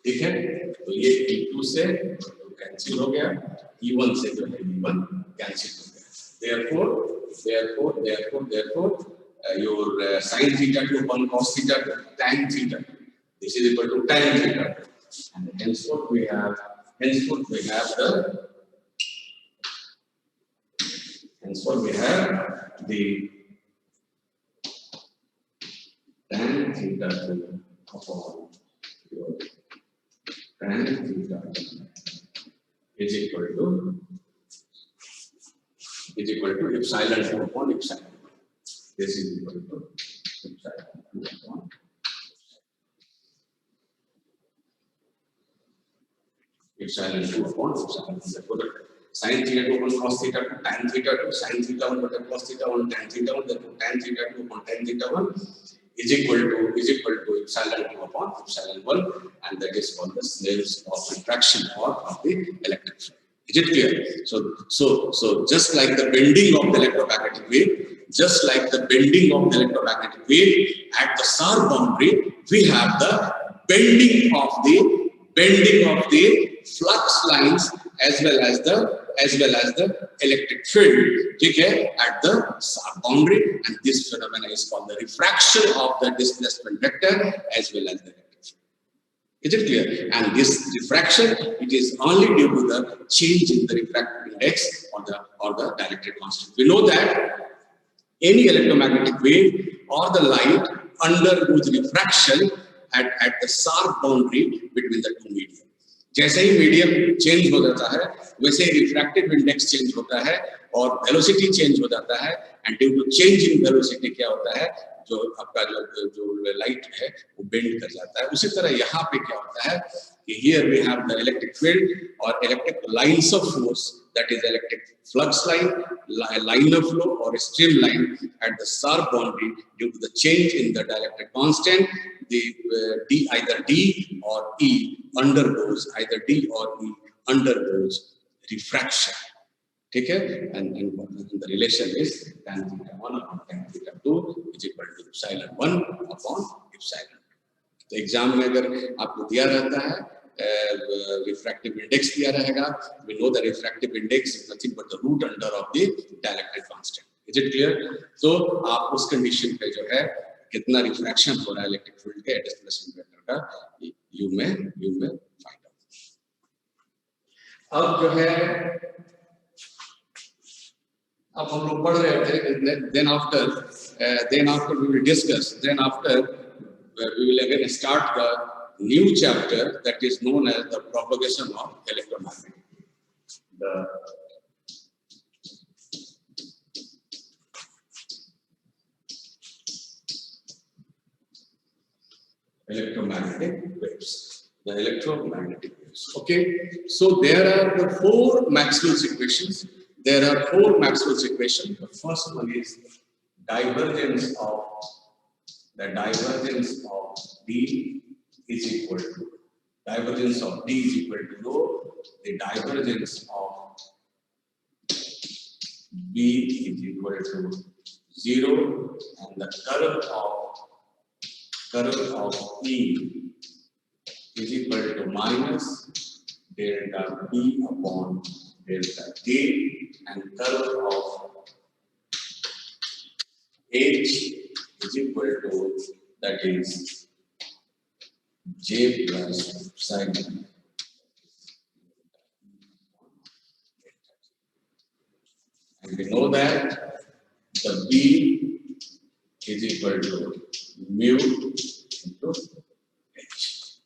ठीक है, तो ये E2 से कैंसिल हो गया, E1 से जो है E1 कैंसिल हो गया, therefore your sin theta 2 upon cos theta 2, tan theta 2, this is equal to tan theta 2, and henceforth we have the tan theta 2 upon your tan theta 2 is equal to epsilon 2 upon epsilon 1. This is equal to epsilon 2 upon epsilon 2 upon epsilon 1. Therefore, sin theta 2 upon cos theta 2, tan theta 2, sin theta 1 upon cos theta 1, tan theta 1. Therefore, tan theta 2 upon tan theta 1 is equal to epsilon 2 upon epsilon 1, and that is called the Snell's law of refraction or of the electric field. Is it clear? So just like the bending of the electromagnetic wave, at the SAR boundary, we have the bending of the flux lines as well as the electric field. Okay, at the SAR boundary, and this phenomena is called the refraction of the displacement vector as well as the electric field. Is it clear? And this refraction, it is only due to the change in the refractive index or the dielectric constant. We know that any electromagnetic wave or the light undergoes refraction at the SAR boundary between the two medium. जैसे ही medium change हो जाता है, वैसे ही refractive index change होता है और velocity change हो जाता है, and due to change in velocity क्या होता है, जो आपका जो लाइट है वो बेंड कर जाता है. उसी तरह यहाँ पे क्या होता है कि here we have the electric field or electric lines of force, that is electric flux line, line of flow or stream line at the SAR boundary. Due to the change in the dielectric constant, the either D or E undergoes refraction. ठीक है, and the relation is tan theta 1 upon tan theta 2 is equal to epsilon 1 upon epsilon 2. तो exam में अगर आपको दिया रहता है refractive index दिया रहेगा, we know the refractive index is nothing but the root under of the dielectric constant. Is it clear? तो आप उस कंडीशन पे जो है कितना रिफ्रैक्शन हो रहा है इलेक्ट्रिक फील्ड के डिस्प्लेसमेंट वेक्टर का, यू में फाइंड आउट. अब जो है अब हम लोग पढ़ रहे थे, then after we will discuss, we will again start the new chapter that is known as the propagation of electromagnetic. electromagnetic waves. The electromagnetic waves. Okay, so there are the four Maxwell's equations. There are four Maxwell's equations. The first one is divergence of D is equal to divergence of D is equal to rho. The divergence of B is equal to 0, and the curl of E is equal to minus delta B upon delta K, and curl of H is equal to, that is, J plus epsilon. And we know that the B is equal to mu into H.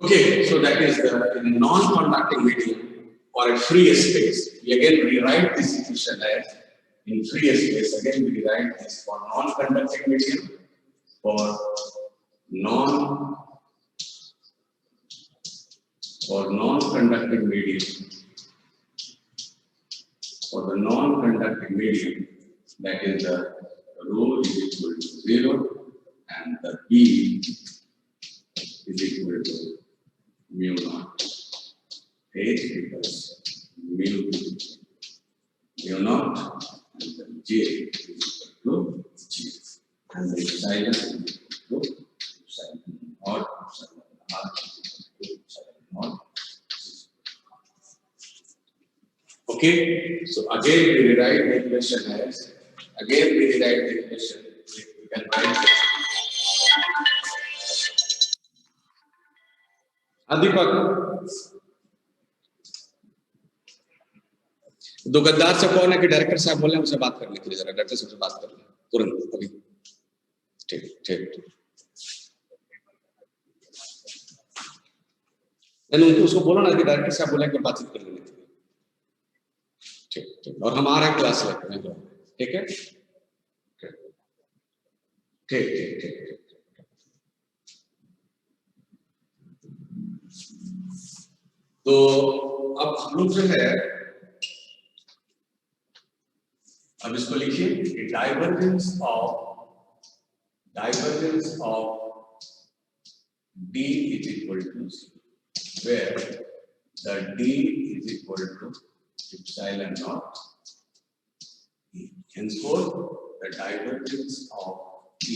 Okay, so that is the non-conducting medium or a free space. We again rewrite this equation as in free space. Again, we rewrite this for non-conducting medium, for non-conducting medium. For the non-conducting medium, that is the rho is equal to 0, and the B is equal to mu naught. H equals mu naught, and the J is equal to G, and the epsilon is equal to epsilon naught, epsilon r is equal to epsilon naught. Okay, so again we rewrite the equation as, we can write Adipak, दो गद्दार से कौन है कि director साहब बोले उनसे बात करने के लिए, जरा डायरेक्टर साहब से बात कर लें तुरंत अभी। ठीक उनको उसको बोलो ना कि डायरेक्टर साहब बोले कि बातचीत कर लेने के लिए। ठीक और हम आ रहे हैं क्लास लेकर, ठीक है, ठीक। तो अब हम लोग जो है, अब इसको लिखिए कि divergence of D is equal to 0, where the D is equal to epsilon naught E. Henceforth, the divergence of E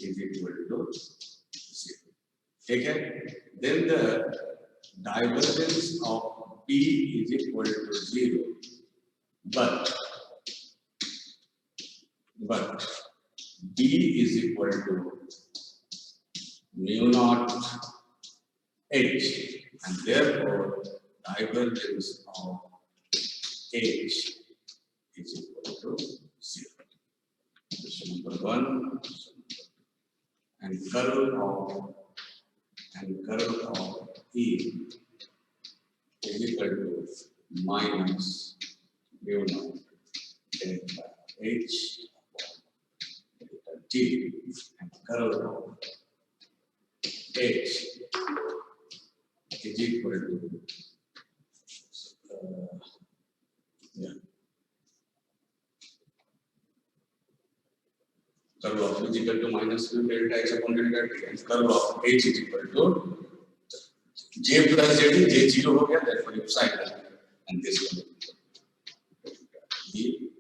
is equal to 0. Okay? Then the divergence of B is equal to 0, but B is equal to mu naught H, and therefore divergence of H is equal to 0. Question number 1, and curl of E is equal to minus mu naught delta H delta T, and curl of H is equal to curl of is equal to minus mu delta H upon delta T, and curl of H is equal to J plus Z, J 0 हो गया, therefore epsilon, and this one E.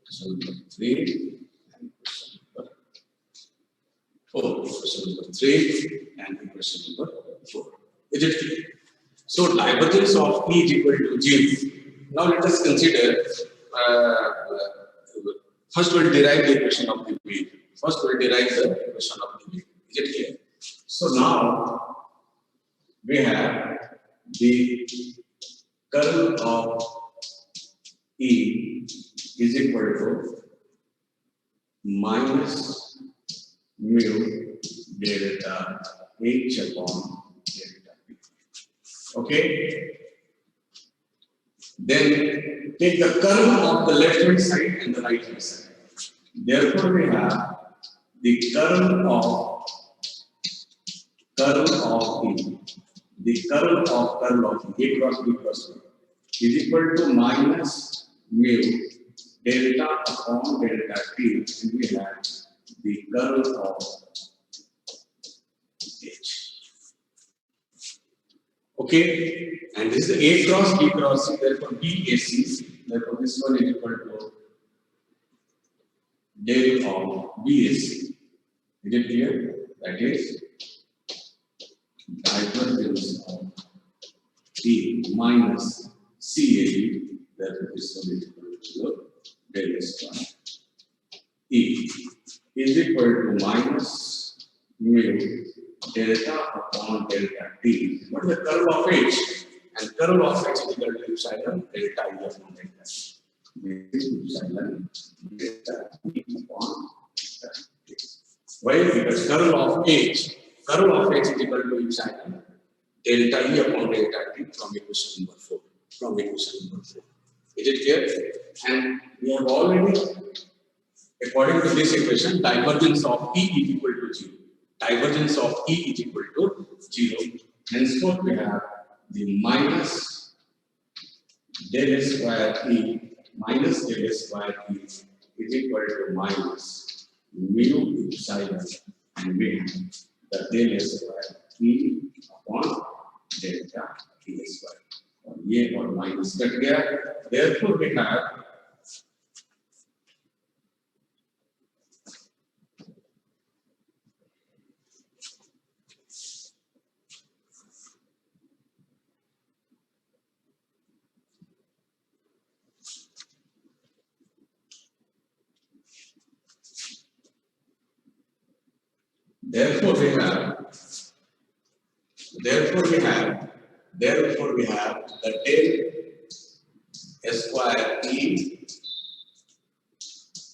Question number 3 and question number 4. Question number 3 and question number 4. Is it clear? So divergence of E is equal to 0. Now let us consider. First we'll derive the equation of the wave. Is it clear? So now we have the curl of E is equal to minus mu delta H upon delta B. Okay? Then take the curl of the left hand side and the right hand side. Therefore, we have the curl of E. The curl of A cross B cross B is equal to minus mu delta upon delta T, and we have the curl of H. Okay, and this is A cross B cross C, therefore BAC, therefore this one is equal to del of BAC. Is it clear? That is divergence of E minus CAB, therefore this one is equal to del square. E is equal to minus mu delta upon delta T. What is the curl of H? And curl of H is equal to epsilon delta E upon delta T. This is epsilon delta E upon delta T. Why? Because curl of H is equal to epsilon delta E upon delta T from equation number 4. Is it clear? And we have already, according to this equation, divergence of E is equal to 0. Divergence of E is equal to 0. Henceforth, we have the minus del square E is equal to minus mu epsilon, and we have the del square E upon delta T square. और ये और minus cut गया, therefore we have Therefore we have the del square E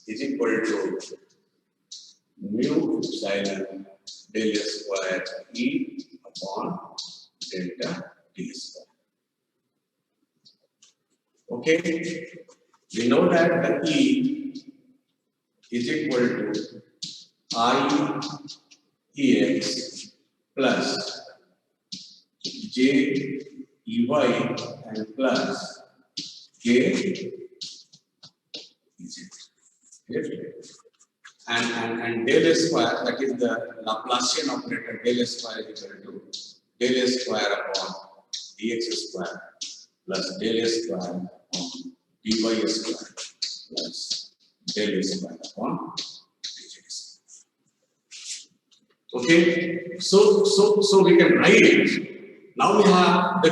is equal to mu epsilon del square E upon delta T square. Okay, we know that the E is equal to I EX plus J EY and plus K EZ. And del square, that is the Laplacian operator, del square is equal to del square upon dx square plus del square upon dy square plus del square upon okay, so we can write it. Now we have the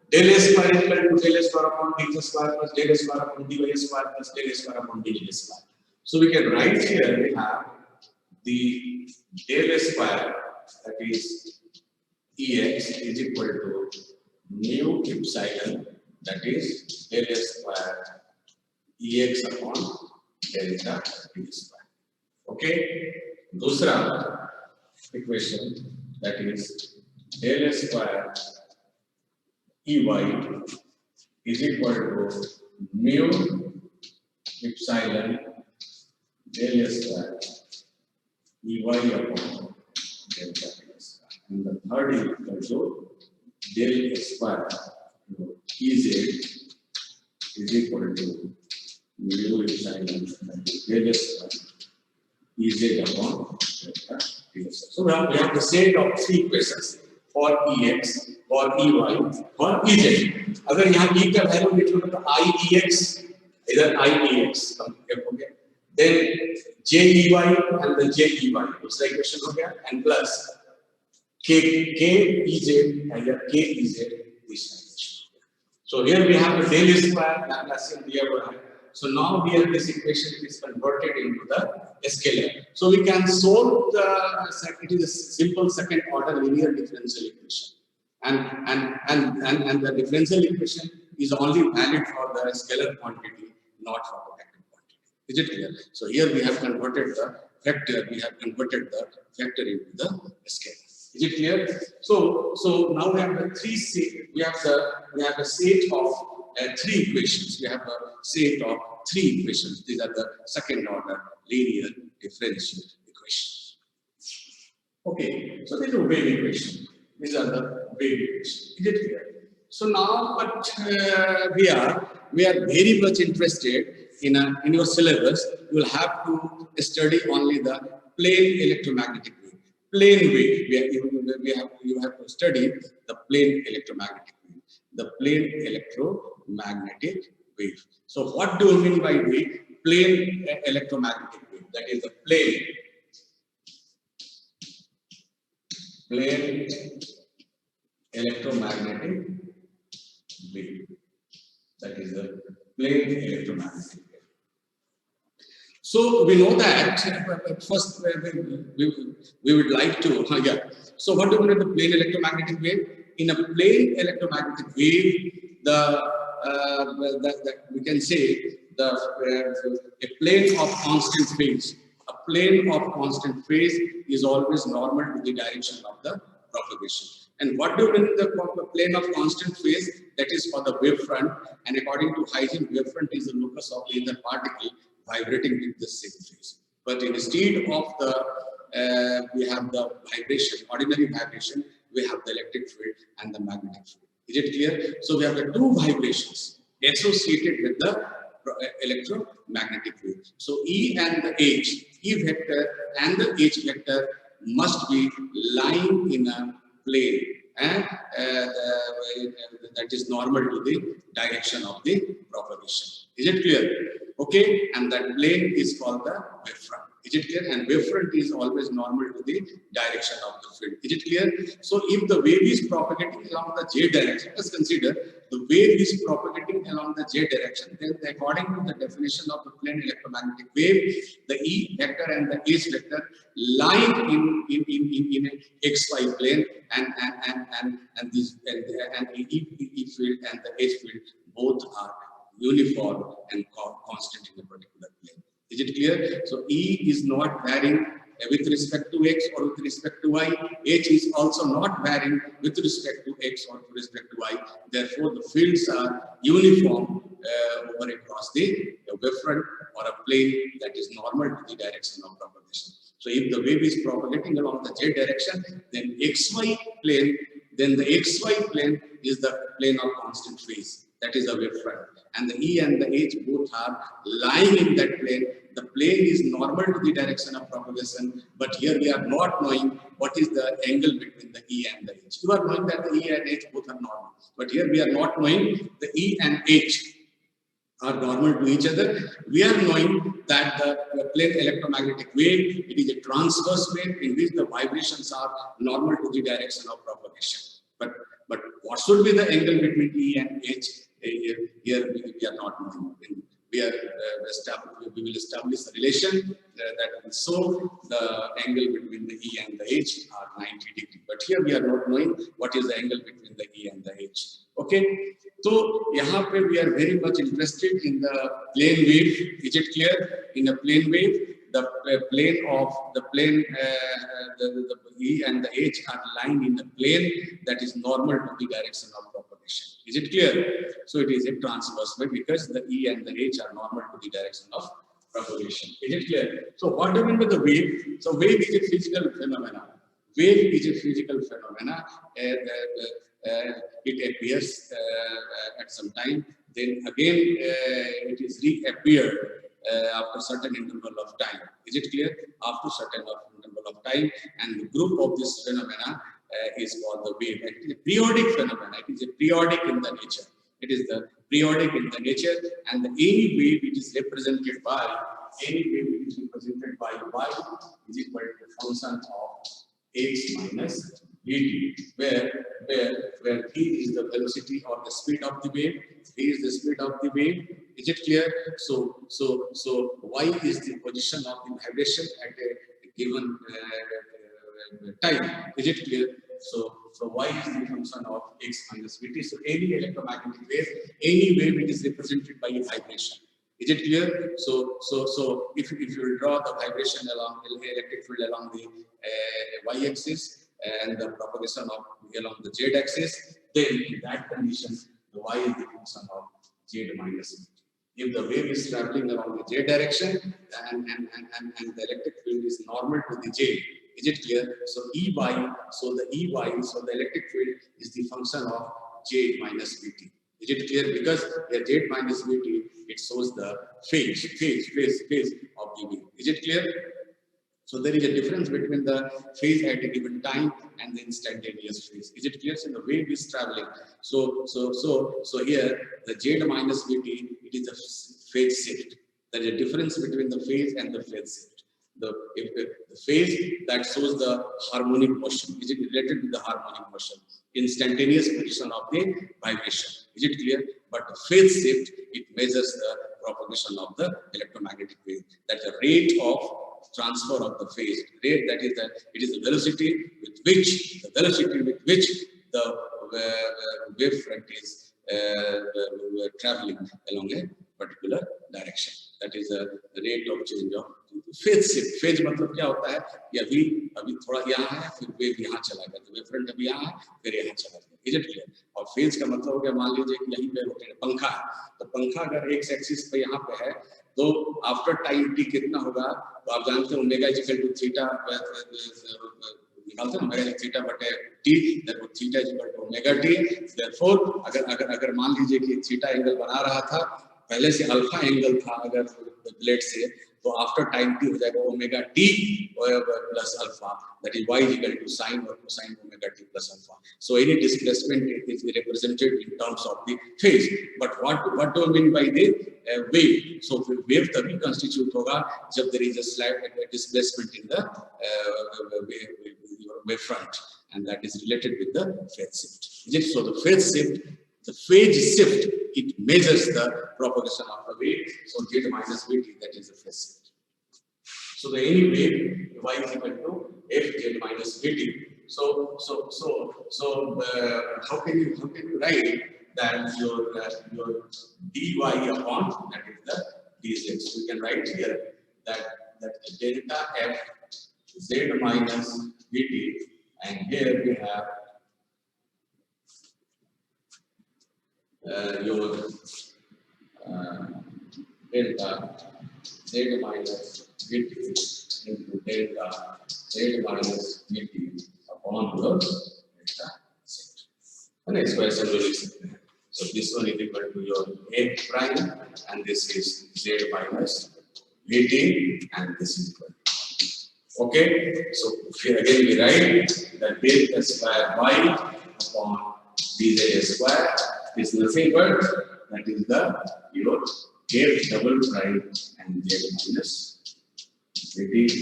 del square equal to del square upon dx square plus del square upon dy square plus del square upon dz square. So we can write here we have the del square, that is Ex is equal to mu epsilon, that is del square Ex upon delta t square. Okay, दूसरा equation, that is del square Ey is equal to mu epsilon del square Ey upon delta t square. And the third is equal to del square Ez is equal to mu epsilon del square Ez upon delta t square. So we have the set of three equations for Ex, for Ey, for Ez. अगर यहाँ E का value लिखोगे तो IEX, इधर IEX करोगे, then JEY and the JEY, दूसरा equation हो गया, and plus KEZ and the KEZ this equation. So here we have the del square Laplacian दिया हुआ है. So now here this equation is converted into the scalar. So we can solve it is a simple second order linear differential equation. And the differential equation is only valid for the scalar quantity, not for the vector quantity. Is it clear? So here we have converted the vector into the scalar. Is it clear? So now we have the set of three equations. We have a set of three equations. These are the second order linear differential equations. Okay, so this is a wave equation. These are the wave equations. Is it clear? So now, but we are very much interested in your syllabus. You will have to study only the plane electromagnetic wave. Plane wave. You have to study the plane electromagnetic wave. The plane electromagnetic wave. So what do you mean by wave? Plane electromagnetic wave. That is the plane electromagnetic wave. That is the plane electromagnetic wave. So we know that first we would like to So what do we know the plane electromagnetic wave? In a plane electromagnetic wave, we can say a plane of constant phase. A plane of constant phase is always normal to the direction of the propagation. And what do you mean the plane of constant phase? That is for the wavefront. And according to Huygens, wavefront is the locus of the particle vibrating with the same phase. But instead of the we have the vibration, ordinary vibration, we have the electric field and the magnetic field. Is it clear? So we have the two vibrations associated with the electromagnetic wave. So E and the H, E vector and the H vector must be lying in a plane, and that is normal to the direction of the propagation. Is it clear? Okay, and that plane is called the wavefront. Is it clear? And wavefront is always normal to the direction of the field. Is it clear? So if the wave is propagating along the j direction, let's consider the wave is propagating along the j direction, then according to the definition of the plane electromagnetic wave, the E vector and the H vector lie in an XY plane, and E field and the H field both are uniform and constant in a particular plane. Is it clear? So E is not varying with respect to X or with respect to Y. H is also not varying with respect to X or with respect to Y. Therefore, the fields are uniform over across the wavefront or a plane that is normal to the direction of propagation. So if the wave is propagating along the J direction, then XY plane, then the XY plane is the plane of constant phase. That is the wavefront. And the E and the H both are lying in that plane. The plane is normal to the direction of propagation, but here we are not knowing what is the angle between the E and the H. You are knowing that the E and H both are normal, but here we are not knowing the E and H are normal to each other. We are knowing that the plane electromagnetic wave, it is a transverse wave in which the vibrations are normal to the direction of propagation. But what should be the angle between E and H? Here we are not knowing. We will establish a relation that will show the angle between the E and the H are 90 degrees. But here we are not knowing what is the angle between the E and the H. Okay. So here we are very much interested in the plane wave. Is it clear? In a plane wave, the E and the H are lying in a plane that is normal to the direction of propagation. Is it clear? So it is a transverse wave because the E and the H are normal to the direction of propagation. Is it clear? So what do you mean by the wave? So wave is a physical phenomena. Wave is a physical phenomena. It appears at some time, then again it is reappeared after certain interval of time. Is it clear? After certain interval of time, and the group of this phenomena is called the wave. It is a periodic phenomena. It is a periodic in the nature. It is the periodic in the nature, and any wave it is represented by y is equal to function of x minus dt, where v is the velocity or the speed of the wave, v is the speed of the wave. Is it clear? So y is the position of the vibration at a given time. Is it clear? So y is the function of x minus vt. So any electromagnetic wave, any wave, it is represented by a vibration. Is it clear? So if you draw the vibration along the electric field along the y-axis and the propagation along the z-axis, then in that condition the y is the function of z minus vt. if the wave is traveling along the j direction and the electric field is normal to the j. Is it clear? So so the electric field is the function of j minus vt. Is it clear? Because here j minus vt, it shows the phase of the wave. Is it clear? So there is a difference between the phase at a given time and the instantaneous phase. Is it clear? So the wave is traveling. So here the z minus vt, it is a phase shift. There is a difference between the phase and the phase shift. The phase that shows the harmonic motion, is it related to the harmonic motion, instantaneous position of the vibration. Is it clear? But the phase shift, it measures the propagation of the electromagnetic wave. That's the rate of transfer of the phase. Rate, that is it is the velocity with which the wave front is traveling along a particular direction. That is the rate of change of phase shift. Phase मतलब क्या होता है? ये अभी थोड़ा यहाँ है, फिर वेव यहाँ चला गया, तो वेव फ्रंट अभी यहाँ है, फिर यहाँ चला गया. Is it clear? और फेज का मतलब हो गया, मान लीजिए कि यहीं पे रोटेट पंखा है, तो पंखा अगर एक्स एक्सिस पे यहाँ पे है, तो आफ्टर टाइम टी कितना होगा? तो आप जानते हो omega is equal to theta, निकालते हैं ओमेगा थीटा बटे t, therefore theta is equal to omega t. Therefore अगर मान लीजिए कि थीटा एंगल बना रहा था, पहले से अल्फा एंगल था अगर प्लेट से, तो आफ्टर टाइम टी हो जाएगा omega T plus alpha, that is y is equal to sin or cosine omega t plus alpha. So any displacement is represented in terms of the phase. But what do I mean by the wave? So wave तभी constitute होगा जब there is a slight displacement in the wave front, and that is related with the phase shift. So the phase shift, it measures the propagation of the wave. So z minus vt, that is the phase shift. So the any wave y is equal to f z minus vt. So how can you write that your dy upon, that is the dz? We can write here that delta f z minus vt, and here we have your delta z minus vt into delta z minus vt upon your delta z. And expression will be, so this one is equal to your a prime, and this is z minus vt, and this is equal. Okay, so here again we write that delta square y upon dz square is nothing but that is the your f double prime and z minus vt.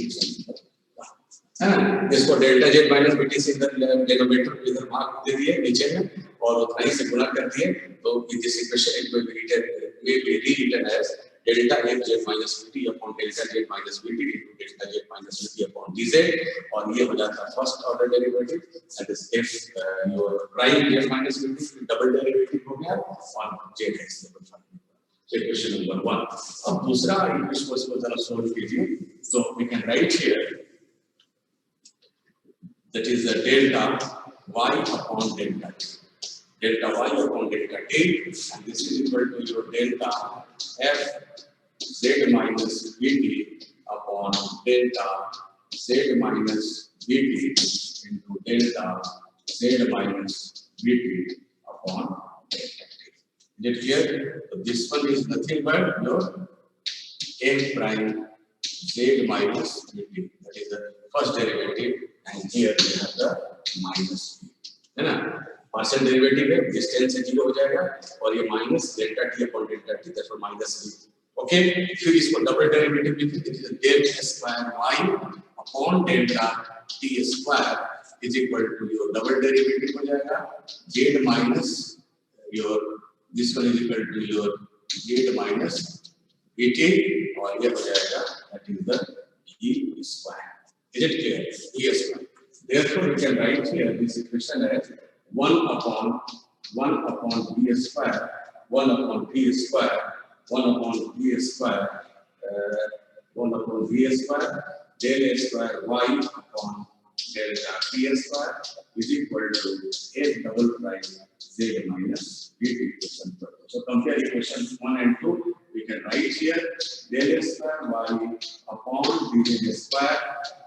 इसको delta z minus vt से इधर denominator को इधर भाग दे दिए नीचे में, और उतना ही से गुणा कर दिए, तो this equation it will be rewritten as delta f z minus vt upon delta z minus vt into delta z minus vt upon dz, और ये हो जाता है first order derivative, that is f your prime z minus vt, double derivative हो गया और jx double final. So equation number 1. अब दूसरा इक्वेशन को जरा सोल्व कीजिए. So we can write here that is the delta y upon delta t. Delta y upon delta t, and this is equal to your delta f z minus vt upon delta z minus vt into delta z minus vt upon delta t. Is it clear? So this one is nothing but your f prime z minus vt, that is the first derivative, and here we have the minus v, है ना? Partial derivative है, distance से 0 हो जाएगा, और ये minus delta t upon delta t, that minus v. Okay, फिर इसको डबल डेरिवेटिव लिखिए, that is delta square y upon delta t square is equal to your double derivative हो जाएगा z minus your this one is equal to your z minus vt, और ये हो जाएगा that is the e square. Is it clear? Yes. Therefore, we can write here this equation as 1 upon b square, 1 upon b square, 1 upon b square, 1 upon b square, del a square y upon delta t square is equal to a double prime z minus vt. So compare equations 1 and 2. We here del A square y upon dz square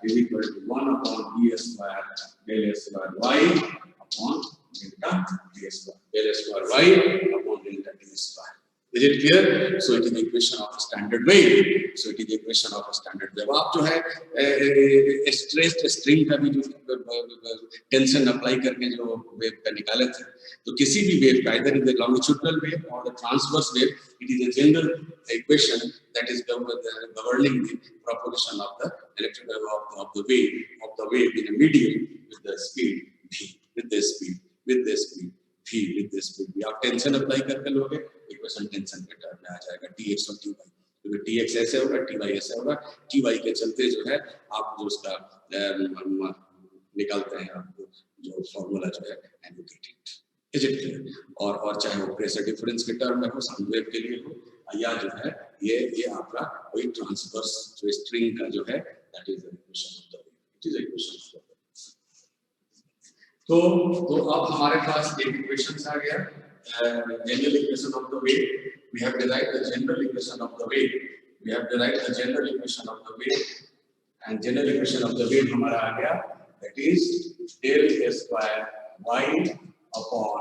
is equal to 1 upon d square del A square y upon delta d square. Del A square y upon delta d square. Is it clear? So it is the equation of a standard wave. So it is the equation of a standard wave. आप जो है stressed string का भी जो tension apply करके जो wave का निकाले थे, तो किसी भी वेव का either the longitudinal wave or the transverse wave, it is a general equation that is governing the propagation of the electric wave of the wave in a medium with the speed v, with the speed v, with the speed v. आप tension apply करके लोगे, equation tension के term में आ जाएगा tx और ty, क्योंकि tx ऐसे होगा, ty ऐसे होगा, ty के चलते जो है आप जो उसका निकालते हैं, आप जो फॉर्मूला जो है एनोटेटेड, इज इट क्लियर? और चाहे वो प्रेशर डिफरेंस के टर्म में हो, साउंड वेव के लिए हो, या जो है ये आपका कोई ट्रांसवर्स जो स्ट्रिंग का जो है, that is the equation of the wave, it is the equation of the wave. तो अब हमारे पास एक इक्वेशन आ गया, general equation of the wave. We have derived the general equation of the wave. We have derived the general equation of the wave, and general equation of the wave हमारा आ गया, that is del A square y upon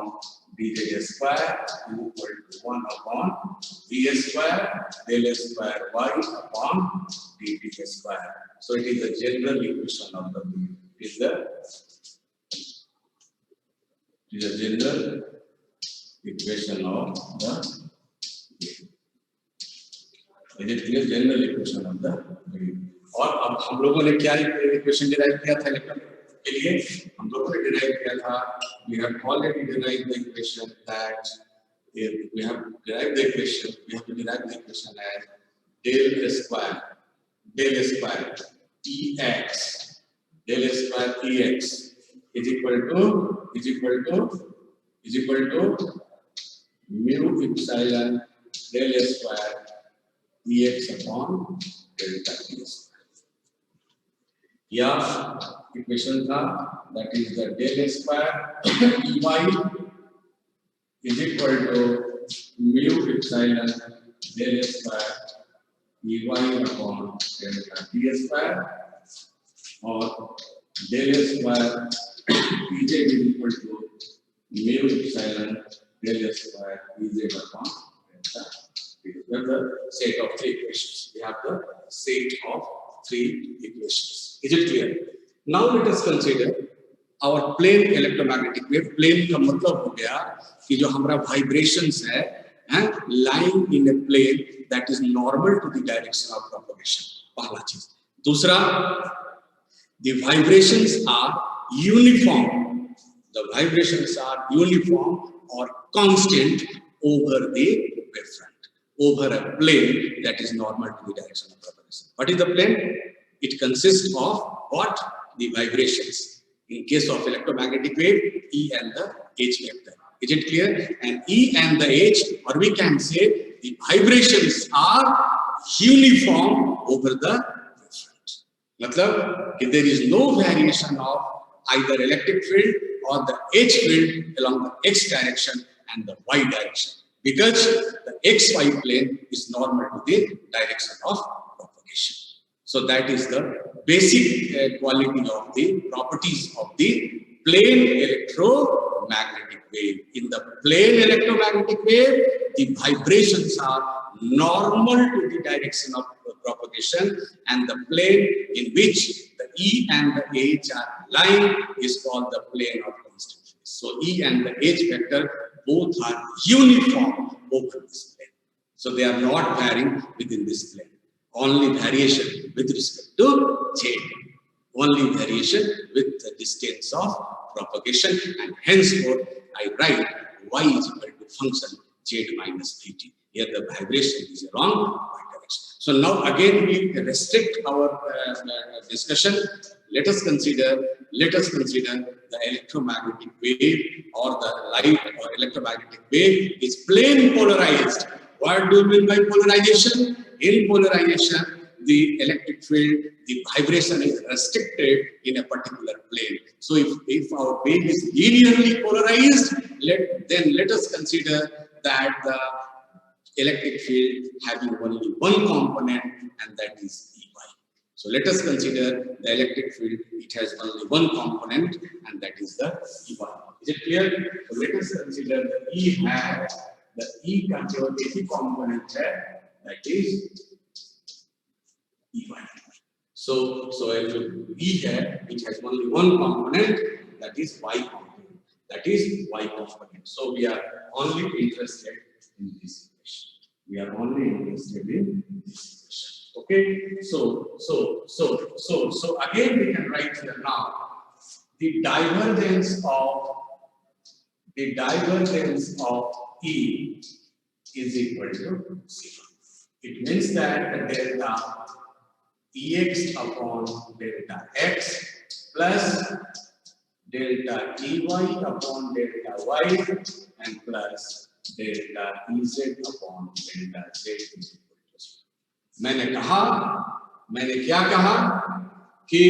dz square is equal to 1 upon d square del A square y upon dt square. So it is the general equation of the wave. It is the general equation of the wave. Is it clear? General equation of the wave. और अब हम लोगों ने क्या equation derive किया था electron के लिए? हम लोगों ने डिराइव किया था, we have already derived the equation that we have derived the equation as del A square Ex is equal to mu epsilon del A square Ex upon delta T square. या equation था, that is the del A square Ey is equal to mu epsilon del A square Ey upon delta T square, और del A square Ej is equal to mu epsilon del A square Ez upon delta T. We have the set of three equations. We have the set of three equations. Is it clear? Now let us consider our plane electromagnetic wave. Plane का मतलब हो गया कि जो हमारा vibrations है, lying in a plane that is normal to the direction of propagation. पहला चीज. दूसरा, the vibrations are uniform. The vibrations are uniform or constant over the wavefront, over a plane that is normal to the direction of propagation. What is the plane? It consists of what? The vibrations. In case of electromagnetic wave, E and the H vector. Is it clear? And E and the H, or we can say the vibrations are uniform over the wavefront. मतलब कि there is no variation of either electric field or the H field along the X direction and the Y direction, because the XY plane is normal to the direction of propagation. So that is the basic quality of the properties of the plane electromagnetic wave. In the plane electromagnetic wave, the vibrations are normal to the direction of propagation, and the plane in which the E and the H are lying is called the plane of constant phase. So E and the H vector both are uniform over this plane. So they are not varying within this plane. Only variation with respect to J. Only variation with the distance of propagation, and henceforth I write y is equal to function Z minus Vt. Here the vibration is along y direction. So now again we restrict our discussion. Let us consider the electromagnetic wave, or the light or electromagnetic wave is plane polarized. What do you mean by polarization? In polarization, the electric field, the vibration is restricted in a particular plane. So if our wave is linearly polarized, then let us consider that the electric field having only one component, and that is Ey. So let us consider the electric field. It has only one component, and that is the Ey. Is it clear? So let us consider the E hat. The E का जो एक ही component है, that is Ey. So जो E है, which has only one component, that is Y component. That is Y component. So we are only interested in this equation. We are only interested in this equation. Okay. So again we can write here now the divergence of E is equal to 0. It means that the delta Ex upon delta X plus delta Ey upon delta Y and plus delta Ez upon delta Z is equal to 0. मैंने क्या कहा कि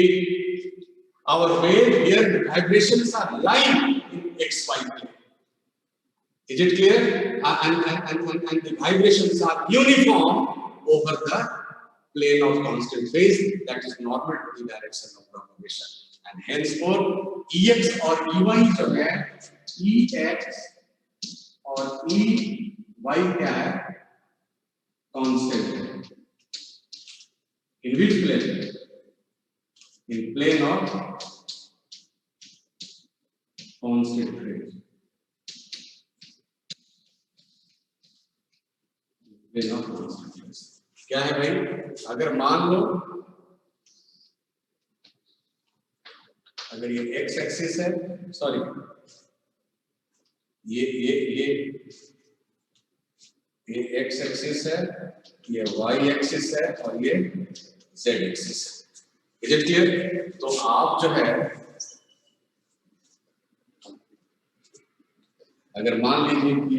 our wave here the vibrations are lying in XY plane. Is it clear? And the vibrations are uniform over the plane of constant phase, that is normal to the direction of propagation. And henceforth, Ex or Ey जो है, Ex or Ey क्या constant है. In which plane? In plane of constant phase. Plane of constant phase. क्या है भाई? अगर मान लो, अगर ये x एक्सिस है, सॉरी, ये x एक्सिस है, ये y एक्सिस है और ये z एक्सिस है. Is it clear? तो आप जो है, अगर मान लीजिए कि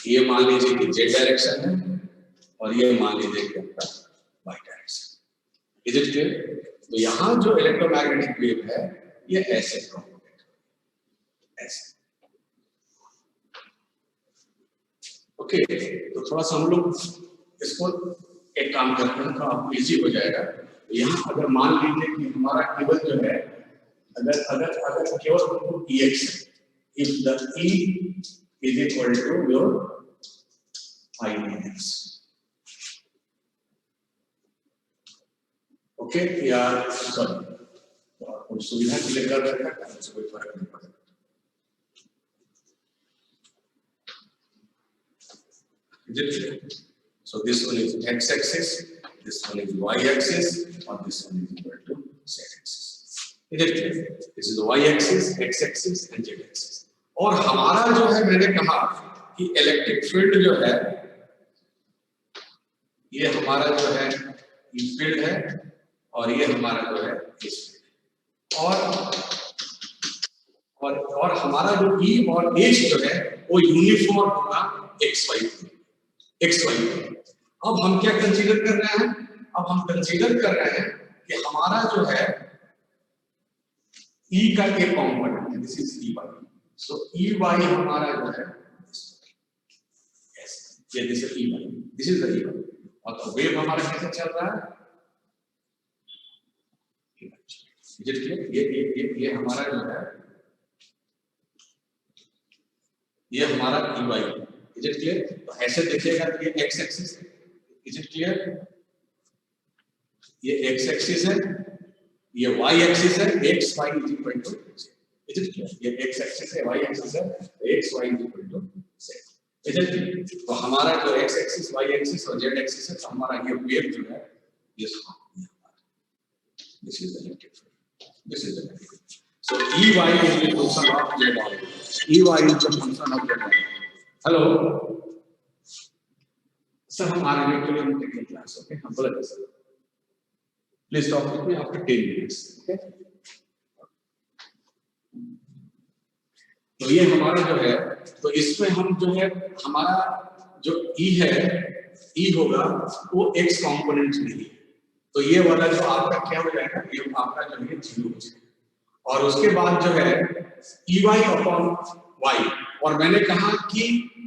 ये मान लीजिए कि z डायरेक्शन है और ये मान लीजिए कि आपका y direction. Is it clear? तो यहाँ जो इलेक्ट्रोमैग्नेटिक वेव है ये ऐसे प्रोपोगेट ऐसे. ओके, तो थोड़ा सा हम लोग इसको एक काम करते हैं तो आपको इजी हो जाएगा. यहाँ अगर मान लीजिए कि हमारा केवल जो है, अगर केवल हमको Ex है, if the E is equal to your Ix. Okay, यार सॉरी, और सुविधा के लिए कर रखा है, उससे कोई फर्क नहीं पड़ता. So this one is x-axis, this one is y-axis, or this one is equal to z-axis. Is it clear? This is the y-axis, x-axis, and z-axis. और हमारा जो है, मैंने कहा कि इलेक्ट्रिक फील्ड जो है, ये हमारा जो है ई फील्ड है और ये हमारा जो है इस फील्ड. और हमारा जो ई और एच जो है वो यूनिफॉर्म होगा XY. अब हम क्या कंसीडर कर रहे हैं? अब हम कंसीडर कर रहे हैं कि हमारा जो है ई का एक कॉम्पोनेंट है, this is Ey. So Ey हमारा जो है ये this is Ey, this is the Ey. और तो वेव हमारा कैसे चल रहा है? ये हमारा जो है, ये हमारा Ey. Is it clear? तो ऐसे देखिएगा कि ये x एक्सिस है. Is it clear? ये x एक्सिस है, ये y एक्सिस है, x y is equal to z. Is it clear? ये x एक्सिस है, y एक्सिस है, x y is equal to z. Is it clear? तो हमारा जो x एक्सिस, y एक्सिस और z एक्सिस है, तो हमारा ये वेव जो है, ये this is the electric field. This is the electric field. So Ey is the function of z value. Ey is the function of z value. Hello sir, हम are के लिए हम टेक्निकल क्लास. ओके, हम बोला sir please talk with me after 10 minutes. Okay, तो ये हमारा जो है, तो इसमें हम जो है, हमारा जो ई है, ई होगा वो एक्स कंपोनेंट नहीं है. तो ये वाला जो आपका क्या हो जाएगा, ये आपका जो है 0 हो जाएगा. और उसके बाद जो है EY अपॉन Y, और मैंने कहा कि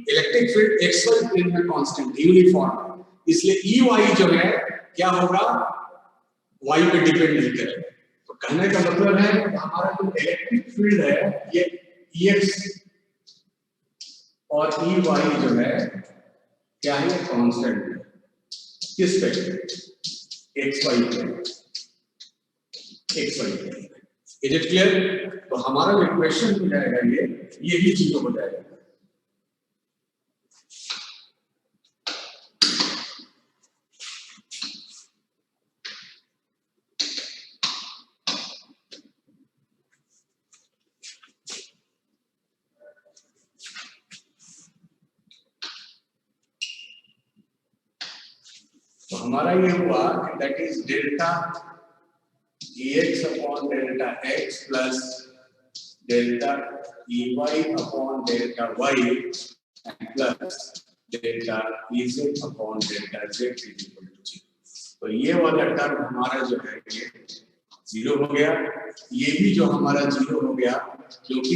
इलेक्ट्रिक फील्ड XY प्लेन में कांस्टेंट यूनिफॉर्म, इसलिए EY जो है क्या होगा, Y पे डिपेंड नहीं करेगा। तो कहने का मतलब है हमारा जो इलेक्ट्रिक फील्ड है ये EX और EY जो है क्या है, कांस्टेंट है। किस पे, XY पे, XY पे। Is it clear? तो हमारा जो इक्वेशन हो जाएगा ये भी चीजों हो जाएगा। तो हमारा ये हुआ कि that is delta EX upon delta X plus delta EY upon delta Y and plus delta EZ upon delta Z equal to 0। तो ये वाला टर्म हमारा जो है ये 0 हो गया, ये भी जो हमारा 0 हो गया, क्योंकि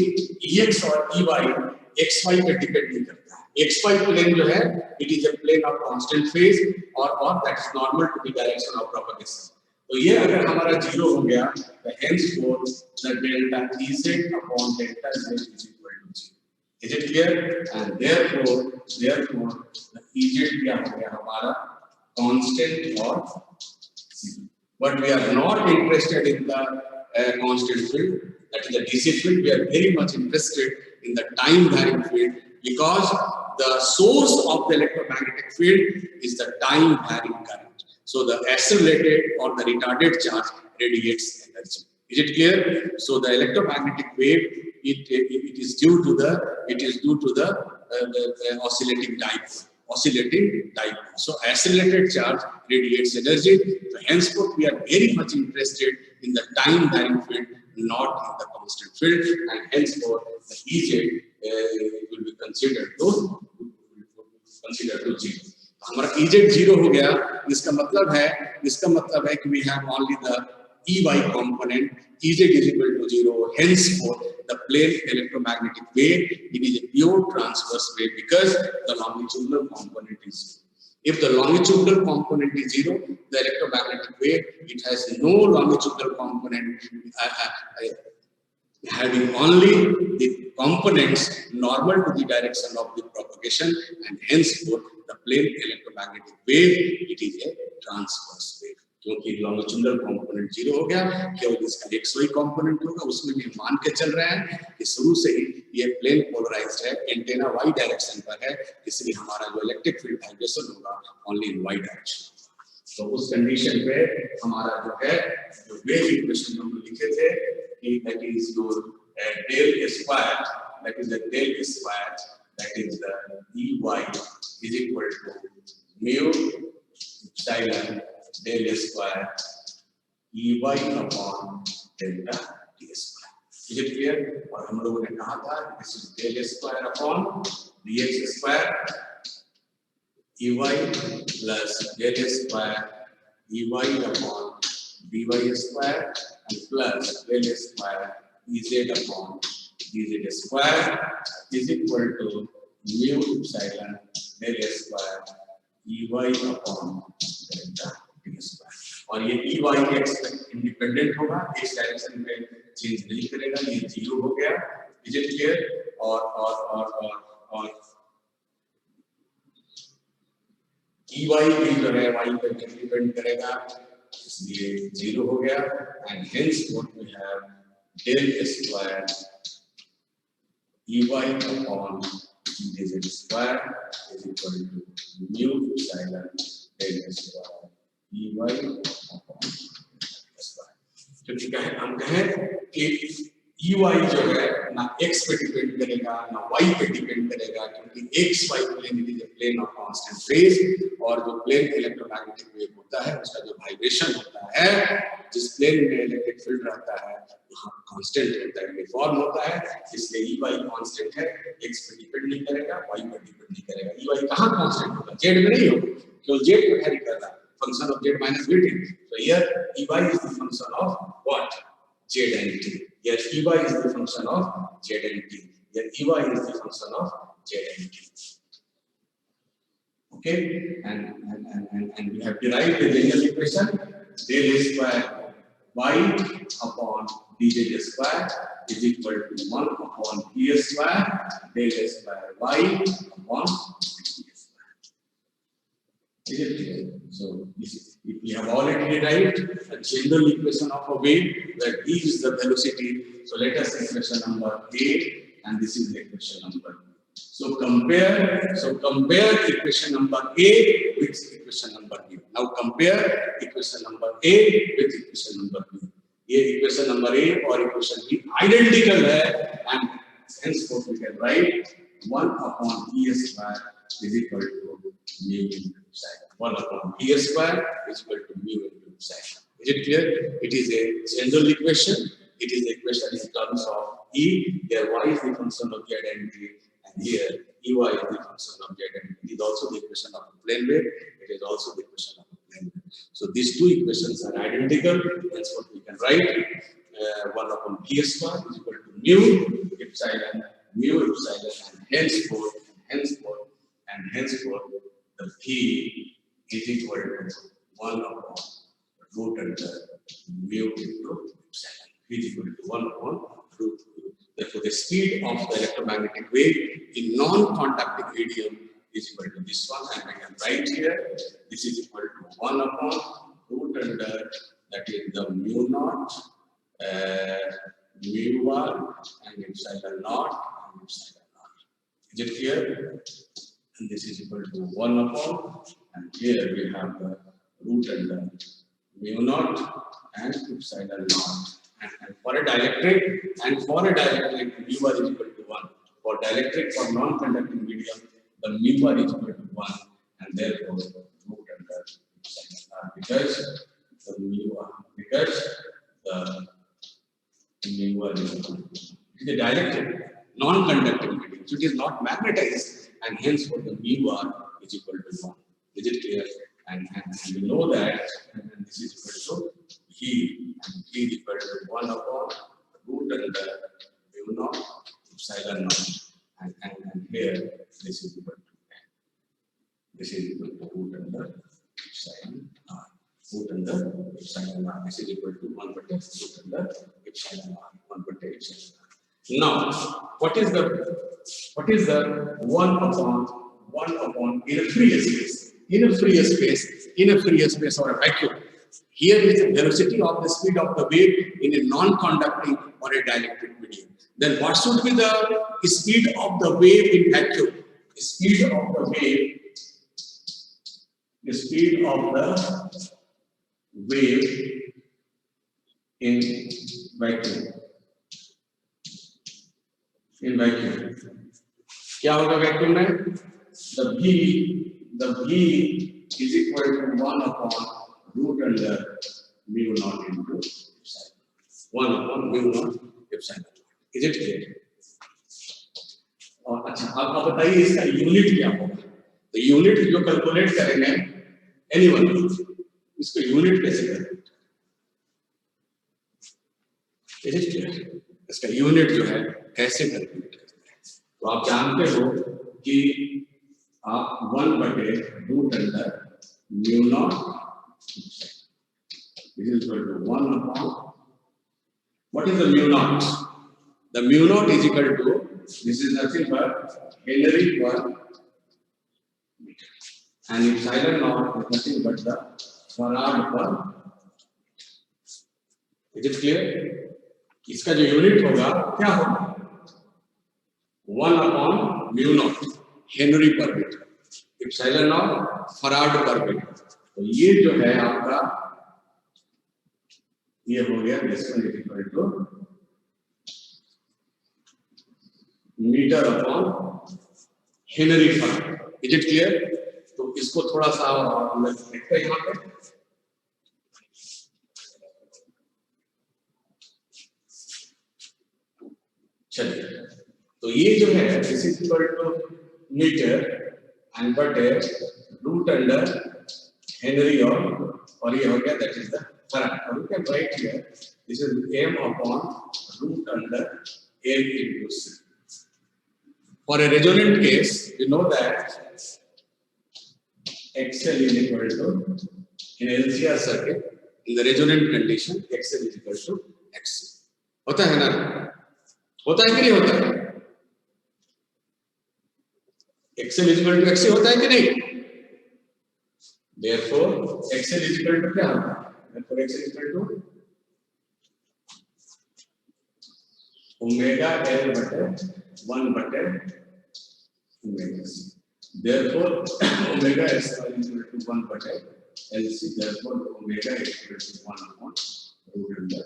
EX और EY XY पे डिपेंड नहीं करता है। XY प्लेन जो है it is a plane of constant phase और that is normal to the direction of propagation. तो ये अगर हमारा 0 हो गया तो henceforth the delta EZ upon delta Z is equal to 0. Is it clear? And therefore the EZ क्या हो गया हमारा constant और 0. But we are not interested in the constant field, that is the DC field. We are very much interested in the time varying field because the source of the electromagnetic field is the time varying current. So the accelerated or the retarded charge radiates energy. Is it clear? So the electromagnetic wave it is due to the oscillating dipole. So accelerated charge radiates energy. So henceforth we are very much interested in the time varying field, not in the constant field, and henceforth the EZ will be considered to 0. हमारा EZ 0 हो गया, इसका मतलब है कि we have only the EY component, EZ is equal to 0, henceforth the plane electromagnetic wave, it is a pure transverse wave because the longitudinal component is 0. If the longitudinal component is 0, the electromagnetic wave, it has no longitudinal component, having only the components normal to the direction of the propagation, and henceforth the plane electromagnetic wave, it is a transverse wave. क्योंकि longitudinal component 0 हो गया, केवल इसका XY component होगा, उसमें भी मान के चल रहे हैं कि शुरू से ही ये plane polarized है, एंटेना Y डायरेक्शन पर है, इसलिए हमारा जो इलेक्ट्रिक फील्ड वाइब्रेशन होगा only in Y डायरेक्शन। तो उस कंडीशन पे हमारा जो है जो वेव इक्वेशन हम लिखे थे कि that is your del square, that is the del square, that is the EY is equal to mu epsilon del square EY upon delta T square. Is it clear? और हम लोगों ने कहा था this is del square upon dx square EY plus del square EY upon dy square and plus del square EZ upon dz square is equal to mu epsilon del square EY upon delta T square. और ये EY x independent होगा, इस direction में change नहीं करेगा, ये 0 हो गया। Is it clear? और EY भी जो है y पे डिपेंड करेगा, इसलिए 0 हो गया, and hence what we have del square EY upon dz square is equal to mu epsilon del square EY upon square. तो ठीक है, हम कहें कि EY जो है ना x पे डिपेंड करेगा ना y पे डिपेंड करेगा, क्योंकि XY plane is a plane of constant phase, और जो प्लेन इलेक्ट्रोमैग्नेटिक वेव होता है उसका जो वाइब्रेशन होता है, जिस प्लेन में इलेक्ट्रिक फील्ड रहता है वहां कांस्टेंट रहता है, यूनिफॉर्म होता है, इसलिए EY कांस्टेंट है, x पे डिपेंड नहीं करेगा, y पे डिपेंड नहीं करेगा। EY कहां कांस्टेंट होगा? z में नहीं होगा, केवल z पे वैरी कर रहा है, function of z minus vt। तो here EY is the function of what? Z and T. Here EY is the function of Z and T. Here EY is the function of Z and T. Okay, and we have derived the linear equation del A square y upon dz square is equal to 1 upon p square del A square y upon d square. Is it clear? So this is, we have already derived a general equation of a wave where d is the velocity. So let us say equation number A, and this is the equation number B. So compare equation number A with equation number B. Now compare equation number A with equation number B. ये equation number A और equation B identical है, and henceforth we can write 1 upon E square is equal to mu into epsilon. 1 upon E square is equal to mu into epsilon. Is it clear? It is a general equation. It is the equation in terms of E. Here y is the function of the identity. Here, EY is the function of Z, and it is also the equation of the plane wave. It is also the equation of the plane wave. So these two equations are identical. That's what we can write. 1 upon P square is equal to mu epsilon, and henceforth, the P is equal to 1 upon root under mu into epsilon. P is equal to 1 upon root. Therefore, the speed of the electromagnetic wave in non-conducting medium is equal to this one, and I can write here this is equal to 1 upon root under, that is the mu naught, mu1 and epsilon naught and epsilon naught. Is it clear? And this is equal to 1 upon, and here we have the root under mu naught and epsilon naught. And for a dielectric, mu is equal to 1. For dielectric, for non-conducting medium, the mu is equal to 1, and therefore root under epsilon r, because the mu is equal to, it is a dielectric, non-conducting medium, so it is not magnetized, and hence for the mu r is equal to 1. Is it clear? And we know that, and this is equal to E, and E is equal to 1 upon root under mu naught epsilon naught, and here this is equal to n. This is equal to root under epsilon r. Root under epsilon r. This is equal to 1 by root under epsilon r. 1 by epsilon r. Now, what is the 1 upon in a free space? In a free space or a vacuum. Here is the velocity of the speed of the wave in a non-conducting or a dielectric medium. Then what should be the speed of the wave in vacuum? The speed of the wave in vacuum. क्या होगा vacuum में? The V is equal to 1 upon root under mu naught into epsilon. 1 upon mu naught epsilon. Is it clear? और अच्छा, आप बताइए इसका unit क्या होगा? तो यूनिट जो कैलकुलेट करेंगे, एनीवन इसको यूनिट कैसे करेंगे? Is it clear? इसका यूनिट जो है कैसे कैलकुलेट करते हैं? तो आप जानते हो कि आप 1 बटे root under mu naught this is equal to 1 upon, what is the mu naught? The mu naught is equal to, this is nothing but Henry per meter, and epsilon naught is nothing but the farad per. Is it clear? इसका जो unit होगा क्या होगा? 1 upon mu naught Henry पर metre, epsilon naught farad पर metre. तो ये जो है आपका, ये हो गया this one is equal to metre upon henry farad. Is it clear? तो इसको थोड़ा सा देखते हैं यहाँ पे. चलिए, तो ये जो है this is equal to metre and बटे रूट अंडर हेनरी, और ये हो गया दैट इज द फराड. और you can write here This is m upon root under L into C. For a resonant case, we know that XL is equal to, in LCR circuit, in the resonant condition, XL is equal to XC. होता है ना? होता है कि नहीं होता है? XL is equal to XC होता है कि नहीं? Therefore, XL is equal to क्या? Therefore, XL is equal to omega L बटे 1 बटे omega C. Therefore, omega S is equal to 1 बटे LC. Therefore, omega is equal to 1 upon root under.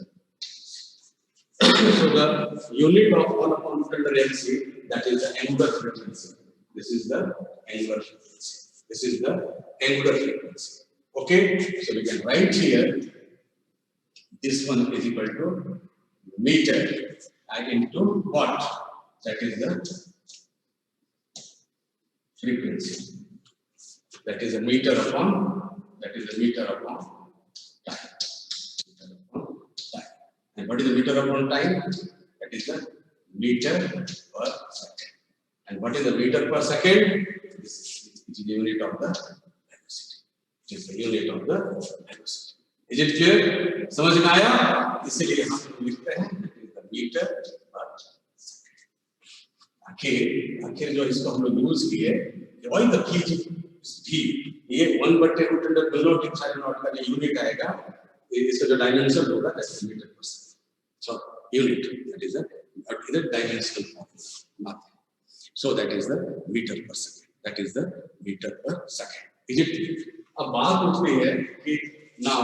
So the unit of 1 upon root under LC, that is the angular frequency. This is the angular frequency. This is the angular frequency. Okay, so we can write here, this one is equal to meter into what? That is the frequency. That is a meter upon, that is a meter upon time. And what is the meter upon time? That is the meter per second. And what is the meter per second? This is the unit of the velocity. It is the unit of the velocity. Is it clear? समझ में आया? इसलिए हम लिखते हैं the meter per second. आखिर जो इसको हम लोग यूज किए, वही the v, ये 1 बटे root under below epsilon naught का जो यूनिट आएगा, इसका जो डायमेंशन होगा, that is meter per second. So unit, that is a dimensional formula, nothing. So that is the meter per second. That is the meter per second. Is it clear? अब बात उठती है कि now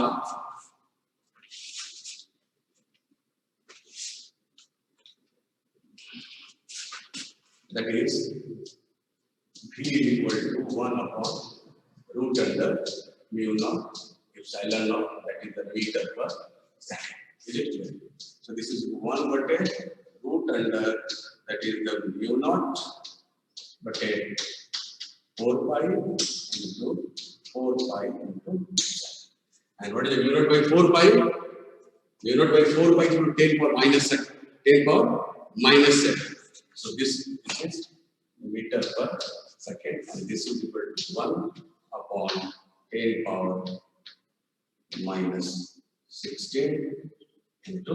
that is V is equal to 1 upon root under mu naught epsilon naught, that is the meter per second. Is it clear? So this is 1 bate root under, that is the mu naught bate 4 pi into 4 pi into 7. And what is the mu naught by 4 pi? Mu naught by 4 pi is 10 power minus 7. 10 power minus 7. So this is meter per second, and this is equal to 1 upon 10 power minus 16 into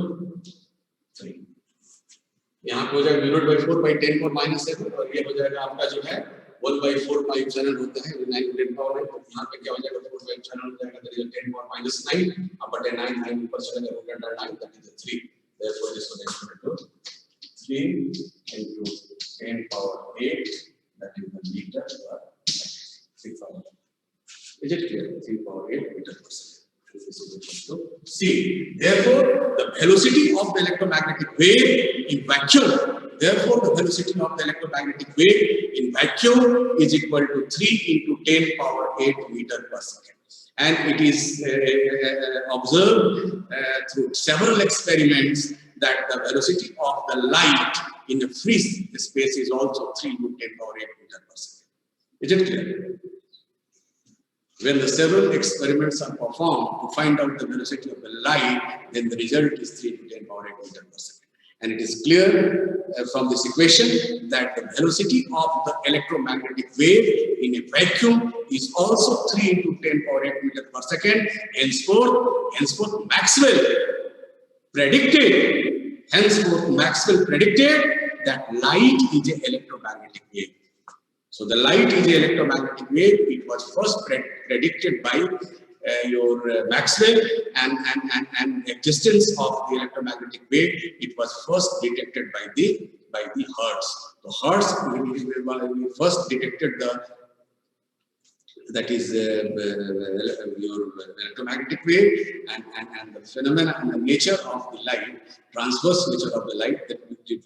3. यहाँ पे हो जाएगा mu naught by 4 by 10 power minus 7, और ये हो जाएगा आपका जो है 1 by 4 pi epsilon होता है 9 10 power 9, तो यहाँ पे क्या हो जाएगा 4 by epsilon हो जाएगा, that is 10 power minus 9 अब बटे 9 9 ऊपर चलेगा root under 9, that is 3. Therefore this one is equal to 3 into 10 power 8, that is the meter per second. 3 power. Is it clear? 3 power 8 meter per second. This is equal to C. Therefore, the velocity of the electromagnetic wave in vacuum. Therefore, the velocity of the electromagnetic wave in vacuum is equal to 3 into 10 power 8 meter per second. And it is observed through several experiments that the velocity of the light in a free space is also 3 to 10 power 8 meter per second. Is it clear? When the several experiments are performed to find out the velocity of the light, then the result is 3 to 10 power 8 meter per second. And it is clear from this equation that the velocity of the electromagnetic wave in a vacuum is also 3 into 10 power 8 meter per second. Henceforth Maxwell predicted that light is an electromagnetic wave. So the light is an electromagnetic wave. It was first predicted by your Maxwell, and existence of the electromagnetic wave, it was first detected by the Hertz. So Hertz first detected that is your electromagnetic wave and the phenomena and the nature of the light, transverse nature of the light, that it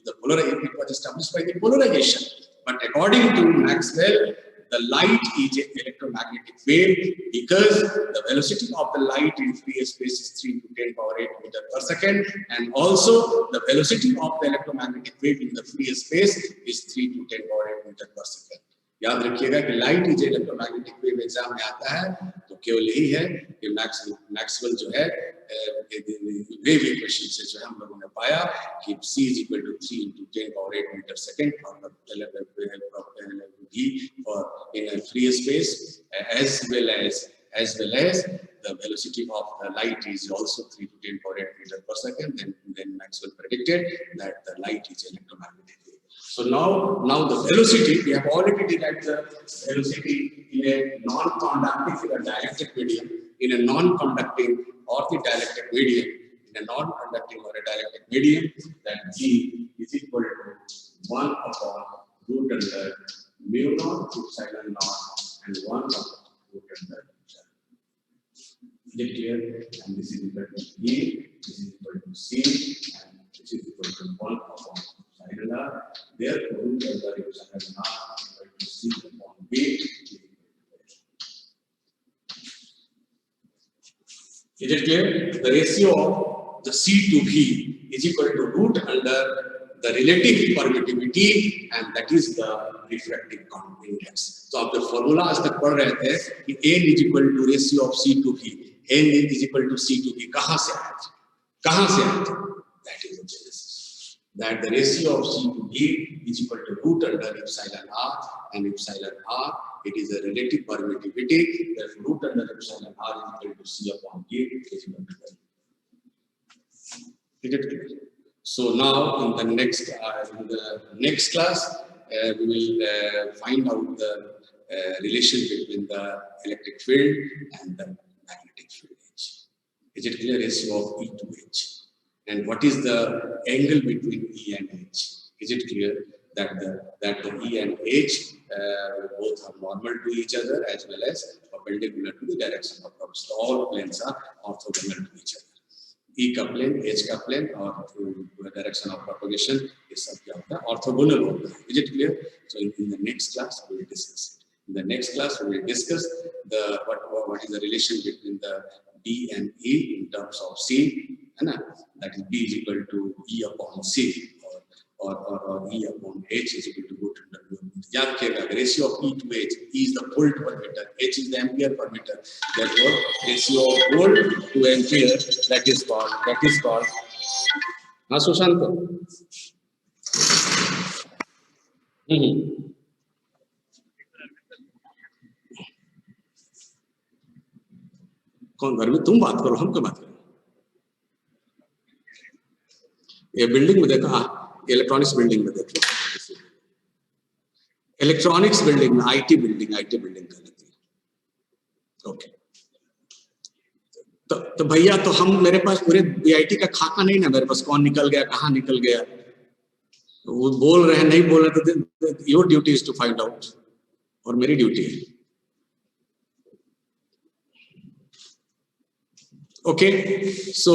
was established by the polarization. But according to Maxwell, the light is an electromagnetic wave because the velocity of the light in free space is 3 to 10 power 8 meter per second, and also the velocity of the electromagnetic wave in the free space is 3 to 10 power 8 meter per second. याद रखिएगा कि light is electromagnetic wave exam में आता है तो केवल यही है कि मैक्सवेल जो है वेव इक्वेशन से जो है हम लोगों ने पाया कि c is equal to 3 into 10 power 8 meter second for in a free space, as well as the velocity of the light is also 3 to 10 power 8 meter per second. Then Maxwell predicted that the light is electromagnetic wave. So now the velocity, we have already derived the velocity in a non-conducting or dielectric medium, in a non-conducting or the dielectric medium, in a non-conducting or a dielectric medium, that G is equal to 1 upon root under mu naught epsilon naught and 1 upon root under epsilon. Is it clear? And this is equal to E, this is equal to C, and this is equal to 1 upon epsilon r. Therefore, root under epsilon r is equal to C upon B. Is it clear? The ratio of the C to V is equal to root under the relative permittivity, and that is the refractive index. So आप जो formula आज तक पढ़ रहे थे कि n is equal to ratio of C to V, n is equal to C to V, कहाँ से आया था? That is the genesis. That the ratio of C to V is equal to root under epsilon r, and epsilon r, it is a relative permittivity. Therefore, root under epsilon r is equal to C upon V is equal to 1. Is it clear? So now in the next class, we will find out the relation between the electric field and the magnetic field H. Is it clear? Ratio of E to H. And what is the angle between E and H? Is it clear that the E and H both are normal to each other as well as perpendicular to the direction of propagation? So all planes are orthogonal to each other. E का plane, H का plane और direction of propagation ये सब क्या होता है? Orthogonal होता है. Is it clear? So in the next class we will discuss it. In the next class we will discuss what is the relation between the B and E in terms of C, है ना? That is B is equal to E upon C or E upon H is equal to root under mu. याद रखिएगा, ratio of E to H, E is the volt per meter, H is the ampere per meter. Therefore, ratio of volt to ampere, that is called. हाँ सुशांत. कौन घर में? तुम बात करो, हम क्यों बात करें? ये बिल्डिंग में देखो, इलेक्ट्रॉनिक्स बिल्डिंग में देखो, इलेक्ट्रॉनिक्स बिल्डिंग में, आईटी बिल्डिंग कर लेती है. ओके, तो भैया, तो हम, मेरे पास पूरे बीआईटी का खाका नहीं ना, मेरे पास कौन निकल गया, कहाँ निकल गया, वो बोल रहे हैं नहीं बोल रहे, तो your duty is to find out, और मेरी ड्यूटी है. Okay, so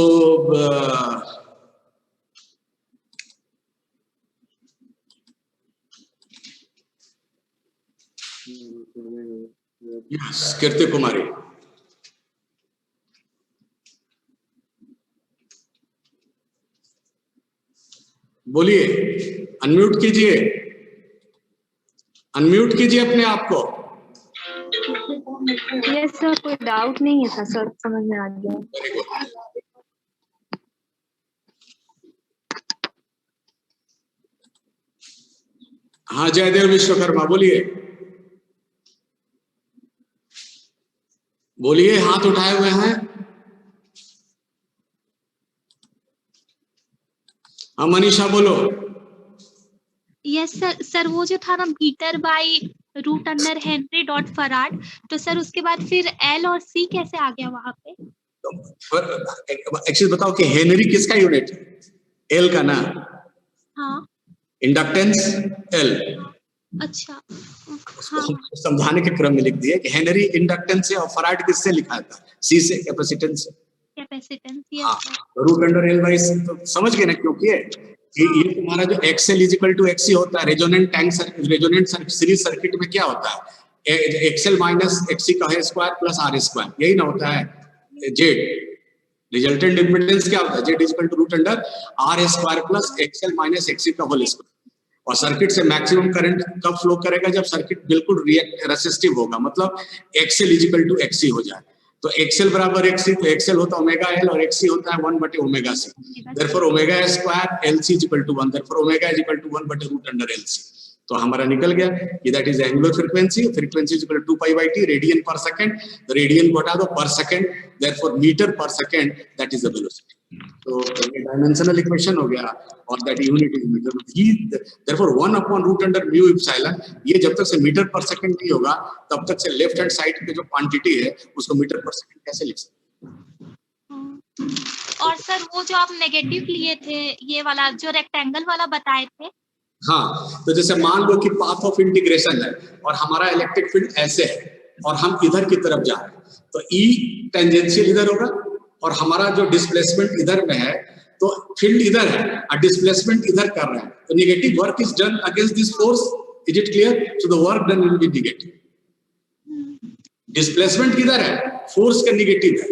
yes, Kirti Kumari. बोलिए, अनम्यूट कीजिए अपने आप को. यस सर, कोई डाउट नहीं है सर, समझ में आ गया. Very good. हाँ, जयदेव विश्वकर्मा, बोलिए, हाथ उठाए हुए हैं. हाँ मनीषा, बोलो. यस सर, वो जो था ना metre by root under henry dot farad, तो सर उसके बाद फिर एल और सी कैसे आ गया वहां पे? एक्चुअली बताओ कि हेनरी किसका यूनिट है? एल का ना. हाँ. Inductance L. अच्छा. हाँ. समझाने के क्रम में लिख दिए कि हेनरी इंडक्टेंस से और फराड किससे लिखा था? सी से, capacitance. Root under L by C. तो समझ गए ना क्यों किए? ये तुम्हारा जो XL is equal to XC होता है, रेजोनेंट सीरीज सर्किट में क्या होता है? एक्सएल माइनस एक्सी का स्क्वायर प्लस आर स्क्वायर, यही ना होता है. जेड रिजल्टेंट इम्पीडेंस क्या होता है? Z is equal to root under R square plus XL minus XC का होल स्क्वायर. और सर्किट से मैक्सिमम करंट कब फ्लो करेगा, जब सर्किट बिल्कुल रेसिस्टिव होगा, मतलब एक्सएल इजिकल टू एक्सी हो जाए। तो एक्सएल बराबर एक्सी, तो एक्सएल होता है ओमेगा एल और एक्सी होता है 1/ओमेगा C. Therefore omega square LC equal to 1, therefore omega equal to 1/√LC। तो हमारा निकल गया कि that is angular frequency, frequency is equal to 2π/t radian per second. तो रेडियन को हटा दो, per second, therefore metre per second that is the velocity. तो ये डायमेंशनल इक्वेशन हो गया और that unit is metre. Therefore 1/√μ/ε, ये जब तक से मीटर पर सेकंड नहीं होगा तब तक से लेफ्ट हैंड साइड के जो क्वांटिटी है उसको मीटर पर सेकंड कैसे लिख सकते हैं। और सर वो जो आप नेगेटिव लिए थे, ये वाला जो रेक्टेंगल वाला बताए थे, हाँ, तो जैसे मान लो कि पाथ ऑफ इंटीग्रेशन है और हमारा इलेक्ट्रिक फील्ड ऐसे है और हम इधर की तरफ जा रहे हैं, तो ई टेंजेंशियल इधर होगा और हमारा जो डिस्प्लेसमेंट इधर में है, तो फील्ड इधर है और डिस्प्लेसमेंट इधर कर रहे हैं, तो negative work is done against this force. Is it clear? So the work done will be negative. Displacement किधर है, फोर्स का नेगेटिव है,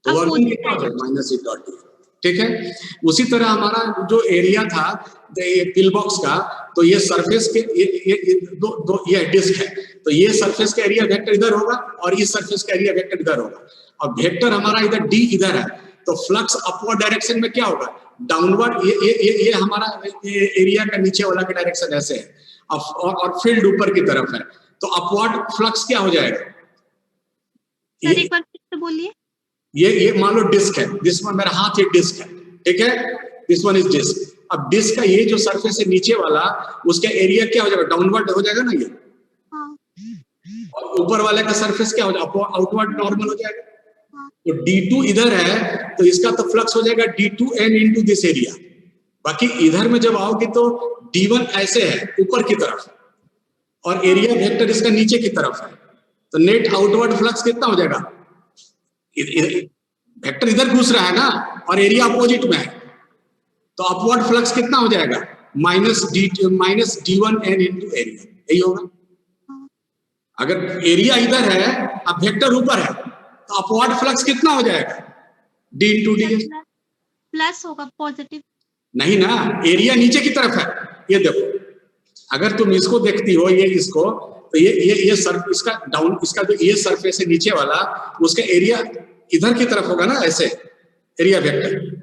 तो वर्किंग कितना हो जाएगा, -E.D। ठीक है। उसी तरह हमारा जो एरिया था ये पिल बॉक्स का, तो ये सरफेस के ये डिस्क है, तो ये सरफेस का एरिया वेक्टर इधर होगा और इस सरफेस का एरिया वेक्टर इधर होगा, और वेक्टर हमारा इधर डी इधर है, तो फ्लक्स अपवर्ड डायरेक्शन में क्या होगा, डाउनवर्ड। ये हमारा एरिया का नीचे वाला का डायरेक्शन ऐसे है और फील्ड ऊपर की तरफ है, तो अपवर्ड फ्लक्स क्या हो जाएगा। सर एक बार फिर से बोलिए। ये मान लो डिस्क है, दिस वन मेरा हाथ ये डिस्क है, ठीक है, दिस वन इज डिस्क। अब डिस्क का ये जो सरफेस है नीचे वाला, उसका एरिया क्या हो जाएगा, डाउनवर्ड हो जाएगा ना ये, और ऊपर वाले का सरफेस क्या हो जाएगा, आउटवर्ड नॉर्मल हो जाएगा। तो D2 इधर है तो इसका तो फ्लक्स हो जाएगा D2n इनटू दिस एरिया। बाकी इधर में जब आओगे तो D1 ऐसे है ऊपर की तरफ और एरिया वेक्टर इसका नीचे की तरफ है, तो नेट आउटवर्ड फ्लक्स कितना हो जाएगा, वेक्टर इधर घुस रहा है ना और एरिया अपोजिट में है, तो अपवर्ड फ्लक्स कितना हो जाएगा, -D1n इनटू एरिया, यही होगा। अगर एरिया इधर है अब वेक्टर ऊपर है तो अपवर्ड फ्लक्स कितना हो जाएगा, D इनटू डी प्लस होगा, पॉजिटिव नहीं ना, एरिया नीचे की तरफ है। ये देखो, अगर तुम इसको देखती हो, ये इसको, तो ये सर्फ इसका डाउन, इसका जो ये सरफेस है नीचे वाला, उसका एरिया इधर की तरफ होगा ना, ऐसे एरिया वेक्टर,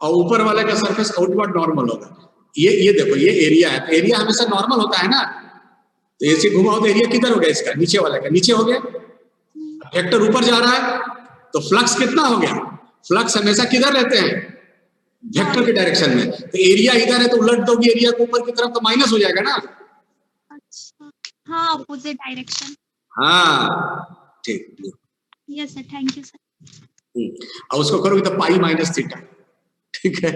और ऊपर वाले का सरफेस आउटवर्ड नॉर्मल होगा। ये देखो, ये एरिया है, एरिया हमेशा नॉर्मल होता है ना, तो ऐसे घुमाओ तो एरिया किधर हो गया, इसका नीचे वाले का नीचे हो गया, वेक्टर ऊपर जा रहा है, तो फ्लक्स कितना हो गया, फ्लक्स हमेशा किधर रहते हैं, वेक्टर के डायरेक्शन में, तो एरिया इधर है तो उलट दोगे एरिया को ऊपर की तरफ, तो माइनस हो जाएगा ना। अच्छा, हाँ, अपोजिट डायरेक्शन। हाँ ठीक, yes sir, thank you sir. और उसको करोगे तो पाई माइनस थीटा, ठीक है।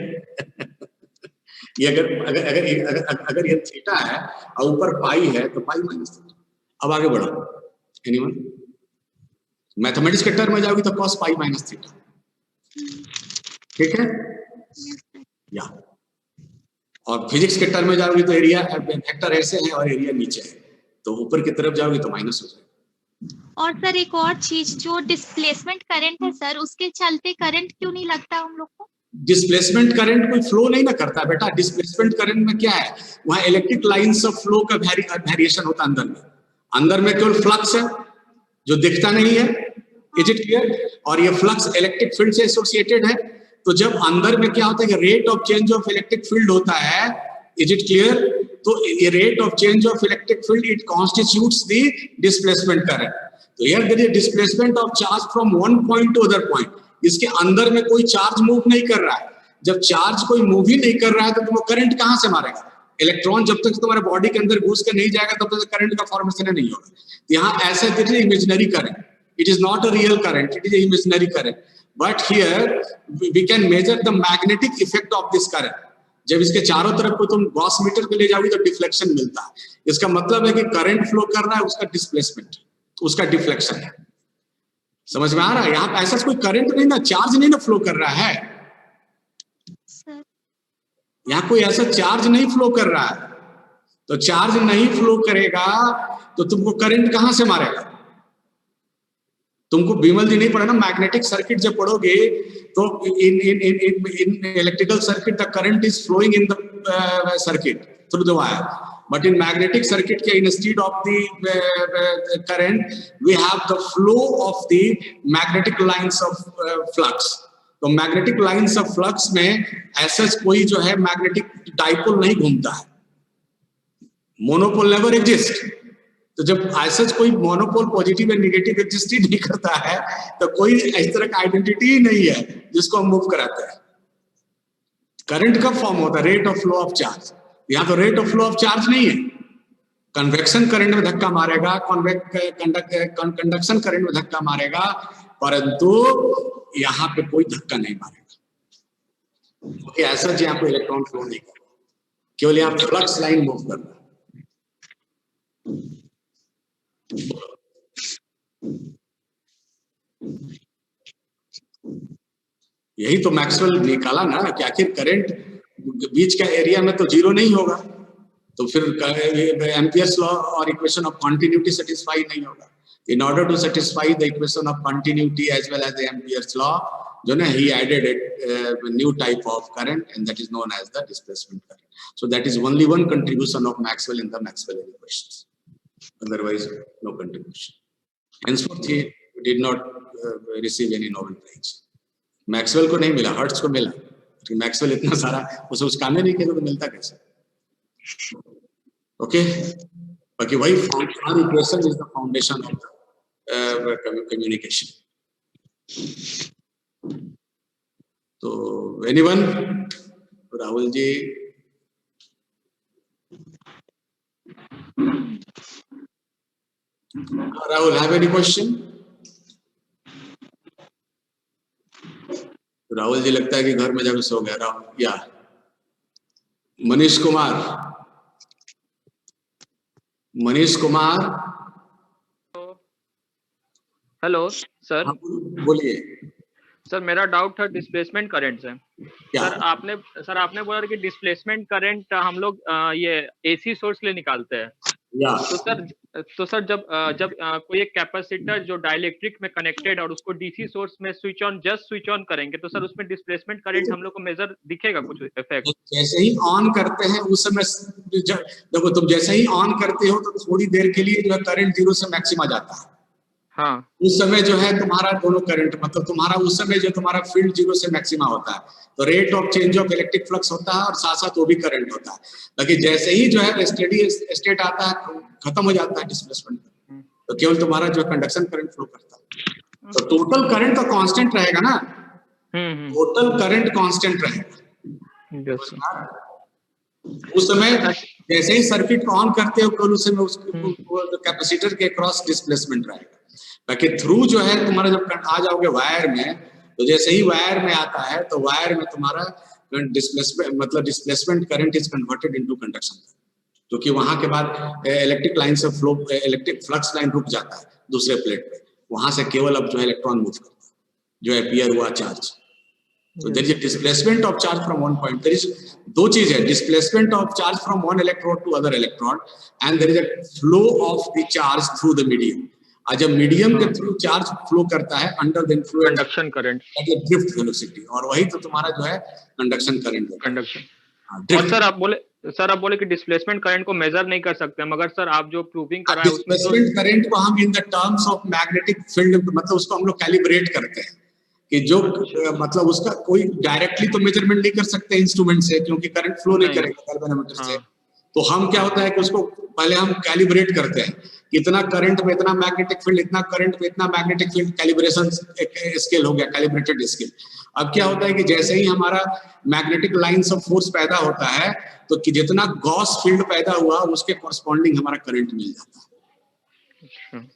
ये अगर ये थीटा है और ऊपर पाई है तो पाई माइनस थीटा। अब आगे बढ़ो, एनीवन, मैथमेटिक्स के टर्म में जाओगी तो cos पाई माइनस थीटा, ठीक है, या और फिजिक्स के टर्म में जाओगी तो एरिया वेक्टर ऐसे है और एरिया नीचे है, तो ऊपर की तरफ जाओगी तो माइनस हो जाएगा। और सर एक और चीज, जो डिस्प्लेसमेंट करंट है सर, उसके चलते करंट क्यों नहीं लगता हम लोग को? डिस्प्लेसमेंट करंट कोई फ्लो नहीं ना करता बेटा। डिस्प्लेसमेंट करंट में क्या है, वहां इलेक्ट्रिक लाइंस ऑफ फ्लो का वेरिएशन होता है अंदर में केवल फ्लक्स है जो दिखता नहीं है। Is it clear? और ये फ्लक्स इलेक्ट्रिक फील्ड से एसोसिएटेड है, तो जब अंदर में क्या होता है कि rate of change of electric field होता है। Is it clear? तो ये rate of change of electric field it constitutes the displacement current. तो here there is displacement of charge from one point to other point. इसके अंदर में कोई charge move नहीं कर रहा है। जब चार्ज कोई मूव ही नहीं कर रहा है तो वो करंट कहां से मारेगा? इलेक्ट्रॉन जब तक तुम्हारे बॉडी के अंदर घुस के नहीं जाएगा तब तक करंट का फॉर्मेशन नहीं होगा। तो यहाँ ऐसा दिख रहा है imaginary current, it is not a real current, it is imaginary current. But here we can measure the magnetic effect of this current. जब इसके चारों तरफ को तुम गॉस मीटर पे ले जाओगे तो डिफ्लेक्शन मिलता है। इसका मतलब है कि करंट फ्लो कर रहा है, उसका डिस्प्लेसमेंट, उसका डिफ्लेक्शन है। समझ में आ रहा है? यहाँ पे ऐसा कोई करंट नहीं ना, चार्ज नहीं ना फ्लो कर रहा है, यहाँ कोई ऐसा चार्ज नहीं फ्लो कर रहा है। तो चार्ज नहीं फ्लो करेगा तो तुमको करंट कहां से मारेगा? तुमको विमल जी नहीं पढ़ा ना, मैग्नेटिक सर्किट जब पढ़ोगे तो in electrical circuit the current is flowing in the circuit. through the wire. But in magnetic circuit, instead of the current, we have the flow of the magnetic lines of flux. तो magnetic lines of flux में ऐसा कोई जो है magnetic dipole नहीं घूमता है, monopole never exist. तो जब ऐसा कोई monopole positive and negative exist ही नहीं करता है तो कोई इस तरह का आइडेंटिटी ही नहीं है जिसको हम मूव कराते हैं। करंट कब फॉर्म होता है? Rate of flow of charge. यहाँ तो rate of flow of charge नहीं है। कन्वेक्शन करंट में धक्का मारेगा, कंडक्शन करंट में धक्का मारेगा, परंतु यहाँ पे कोई धक्का नहीं मारेगा क्योंकि ऐसा यहाँ पे इलेक्ट्रॉन फ्लो नहीं कर रहा, केवल यहाँ फ्लक्स लाइन मूव कर रहा है। यही तो मैक्सवेल निकाला ना कि आखिर करंट बीच का एरिया में तो जीरो नहीं होगा, तो फिर एम्पियर्स लॉ और इक्वेशन ऑफ कॉन्टिन्यूटी सेटिस्फाई नहीं होगा। In order to satisfy the equation of continuity as well as the Ampere's law, जो ना he added a new type of current and that is known as the displacement current. So that is only one contribution of Maxwell in the Maxwellian equations. Otherwise, no contribution. Henceforth, he did not receive any Nobel Prize. Maxwell को नहीं मिला, hertz को मिला। Maxwell इतना सारा उसे उस काम में नहीं किया तो मिलता कैसे? ओके, बाकी वही equation is the foundation of communication. तो anyone? Rahul ji, Rahul have any question? Rahul ji लगता है कि घर में जाकर सो गया। राहुल या मनीष कुमार? Manish Kumar, hello sir. बोलिए सर, मेरा डाउट था डिस्प्लेसमेंट करंट से। सर आपने बोला कि डिस्प्लेसमेंट करंट हम लोग ये एसी सोर्स ले निकालते हैं। तो सर जब कोई एक कैपेसिटर जो डाइलेक्ट्रिक में कनेक्टेड और उसको डीसी सोर्स में स्विच ऑन करेंगे तो सर उसमें डिस्प्लेसमेंट करंट हम लोग को मेजर दिखेगा कुछ इफेक्ट? जैसे ही ऑन करते हैं उस समय देखो, तुम जैसे ही ऑन करते हो तो थोड़ी देर के लिए जो है करंट जीरो से मैक्सिमा जाता है। हाँ, उस समय जो है तुम्हारा दोनों करंट मतलब तुम्हारा उस समय जो तुम्हारा फील्ड जीरो से मैक्सिमा होता है तो rate of change of electric flux होता है और साथ साथ वो भी करंट होता है। लेकिन जैसे ही जो है स्टेडी स्टेट आता है खत्म हो जाता है डिस्प्लेसमेंट, तो केवल तुम्हारा जो कंडक्शन करंट फ्लो करता है। तो टोटल करंट तो कांस्टेंट रहेगा ना, टोटल करंट कांस्टेंट रहेगा। उस समय जैसे ही सर्किट को ऑन करते हो केवल उस समय उसको कैपेसिटर के क्रॉस डिस्प्लेसमेंट रहेगा। बाकी थ्रू जो है तुम्हारा जब आ जाओगे वायर में, तो जैसे ही वायर में आता है तो वायर में तुम्हारा डिस्प्लेसमेंट मतलब displacement current is converted into conduction, क्योंकि वहां के बाद इलेक्ट्रिक लाइन से फ्लो इलेक्ट्रिक फ्लक्स लाइन रुक जाता है दूसरे प्लेट पे, वहां से केवल अब जो है इलेक्ट्रॉन मूव करता है जो अपीयर हुआ चार्ज। तो there is a displacement of charge from one point. There is दो चीज है, displacement of charge from one electrode to other electrode and there is a flow of the charge through the medium. जब medium के through charge flow करता है under the influence conduction current मतलब drift velocity, और वही तो तुम्हारा जो है कंडक्शन करंट है। कंडक्शन। और सर आप बोले कि डिस्प्लेसमेंट करंट को मेजर नहीं कर सकते, मगर सर आप जो प्रूविंग कराए उसमें तो डिस्प्लेसमेंट करंट को हम in the terms of magnetic field मतलब उसको हम लोग कैलिब्रेट करते हैं कि जो मतलब उसका कोई डायरेक्टली तो मेजरमेंट नहीं कर सकते इंस्ट्रूमेंट से, क्योंकि करंट फ्लो नहीं करेगा गैल्वेनोमीटर से। तो हम क्या होता है कि उसको पहले हम कैलिब्रेट करते हैं, इतना करंट में इतना मैग्नेटिक फील्ड, इतना करंट में इतना मैग्नेटिक फील्ड, कैलिब्रेशन स्केल हो गया, कैलिब्रेटेड स्केल। अब क्या होता है कि जैसे ही हमारा मैग्नेटिक लाइंस ऑफ फोर्स पैदा होता है तो कि जितना गॉस फील्ड पैदा हुआ उसके कॉरस्पॉन्डिंग हमारा करंट मिल जाता है।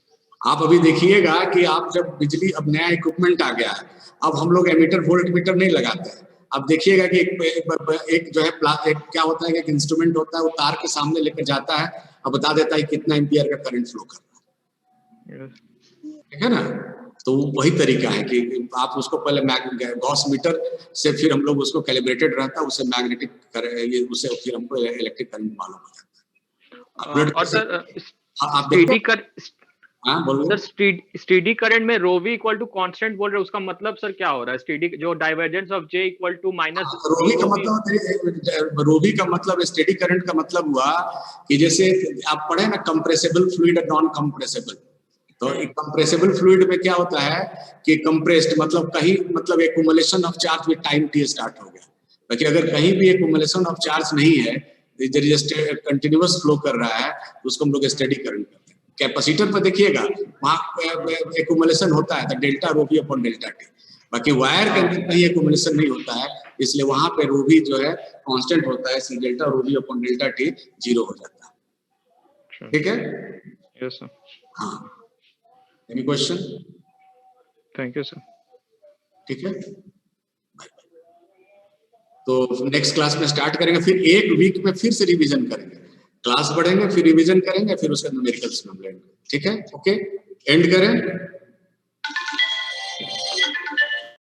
आप अभी देखिएगा कि आप जब बिजली, अब नया इक्विपमेंट आ गया है, अब हम लोग एमीटर वोल्ट मीटर नहीं लगाते हैं। अब देखिएगा कि एक जो है एक क्या होता है कि एक इंस्ट्रूमेंट होता है, वो तार के सामने लेकर जाता है और बता देता है कितना एम्पियर का करंट फ्लो कर रहा है, ठीक है ना। तो वही तरीका है कि आप उसको पहले गॉस मीटर से फिर हम लोग उसको कैलिब्रेटेड रहता है, उससे मैग्नेटिक उससे फिर हमको इलेक्ट्रिक करंट मालूम हो जाता है। और सर हाँ बोलिए सर स्टेडी करंट में रो वी इक्वल टू कांस्टेंट बोल रहे हैं, उसका मतलब सर क्या हो रहा है? स्टेडी जो divergence of J equal to minus rho v का मतलब, रोवी का मतलब स्टेडी करंट का मतलब हुआ कि जैसे आप पढ़े ना कंप्रेसिबल फ्लूइड और नॉन कंप्रेसिबल, तो एक कंप्रेसिबल फ्लूइड में क्या होता है कि कंप्रेस्ड मतलब कहीं मतलब accumulation of charge with time T start हो गया, बाकी अगर कहीं भी एक्युमुलेशन ऑफ चार्ज नहीं है, कंटिन्यूअस फ्लो कर रहा है, तो उसको हम लोग स्टेडी करंट कहते हैं। कैपेसिटर पर देखिएगा वहां एक्युमुलेशन होता है, तो delta rho we upon delta t, बाकी वायर के अंदर कहीं एक्युमुलेशन नहीं होता है, इसलिए वहां पे रो वी जो है कांस्टेंट होता है, इसलिए delta rho we upon delta T 0 हो जाता है। ठीक है? Yes sir. हाँ, any question? Thank you sir. ठीक है, तो नेक्स्ट क्लास में स्टार्ट करेंगे, फिर एक वीक में फिर से रिवीजन करेंगे, क्लास बढ़ेंगे फिर रिवीजन करेंगे, फिर उसके न्यूमेरिकल्स में हम लेंगे। ठीक है? ओके, एंड करें।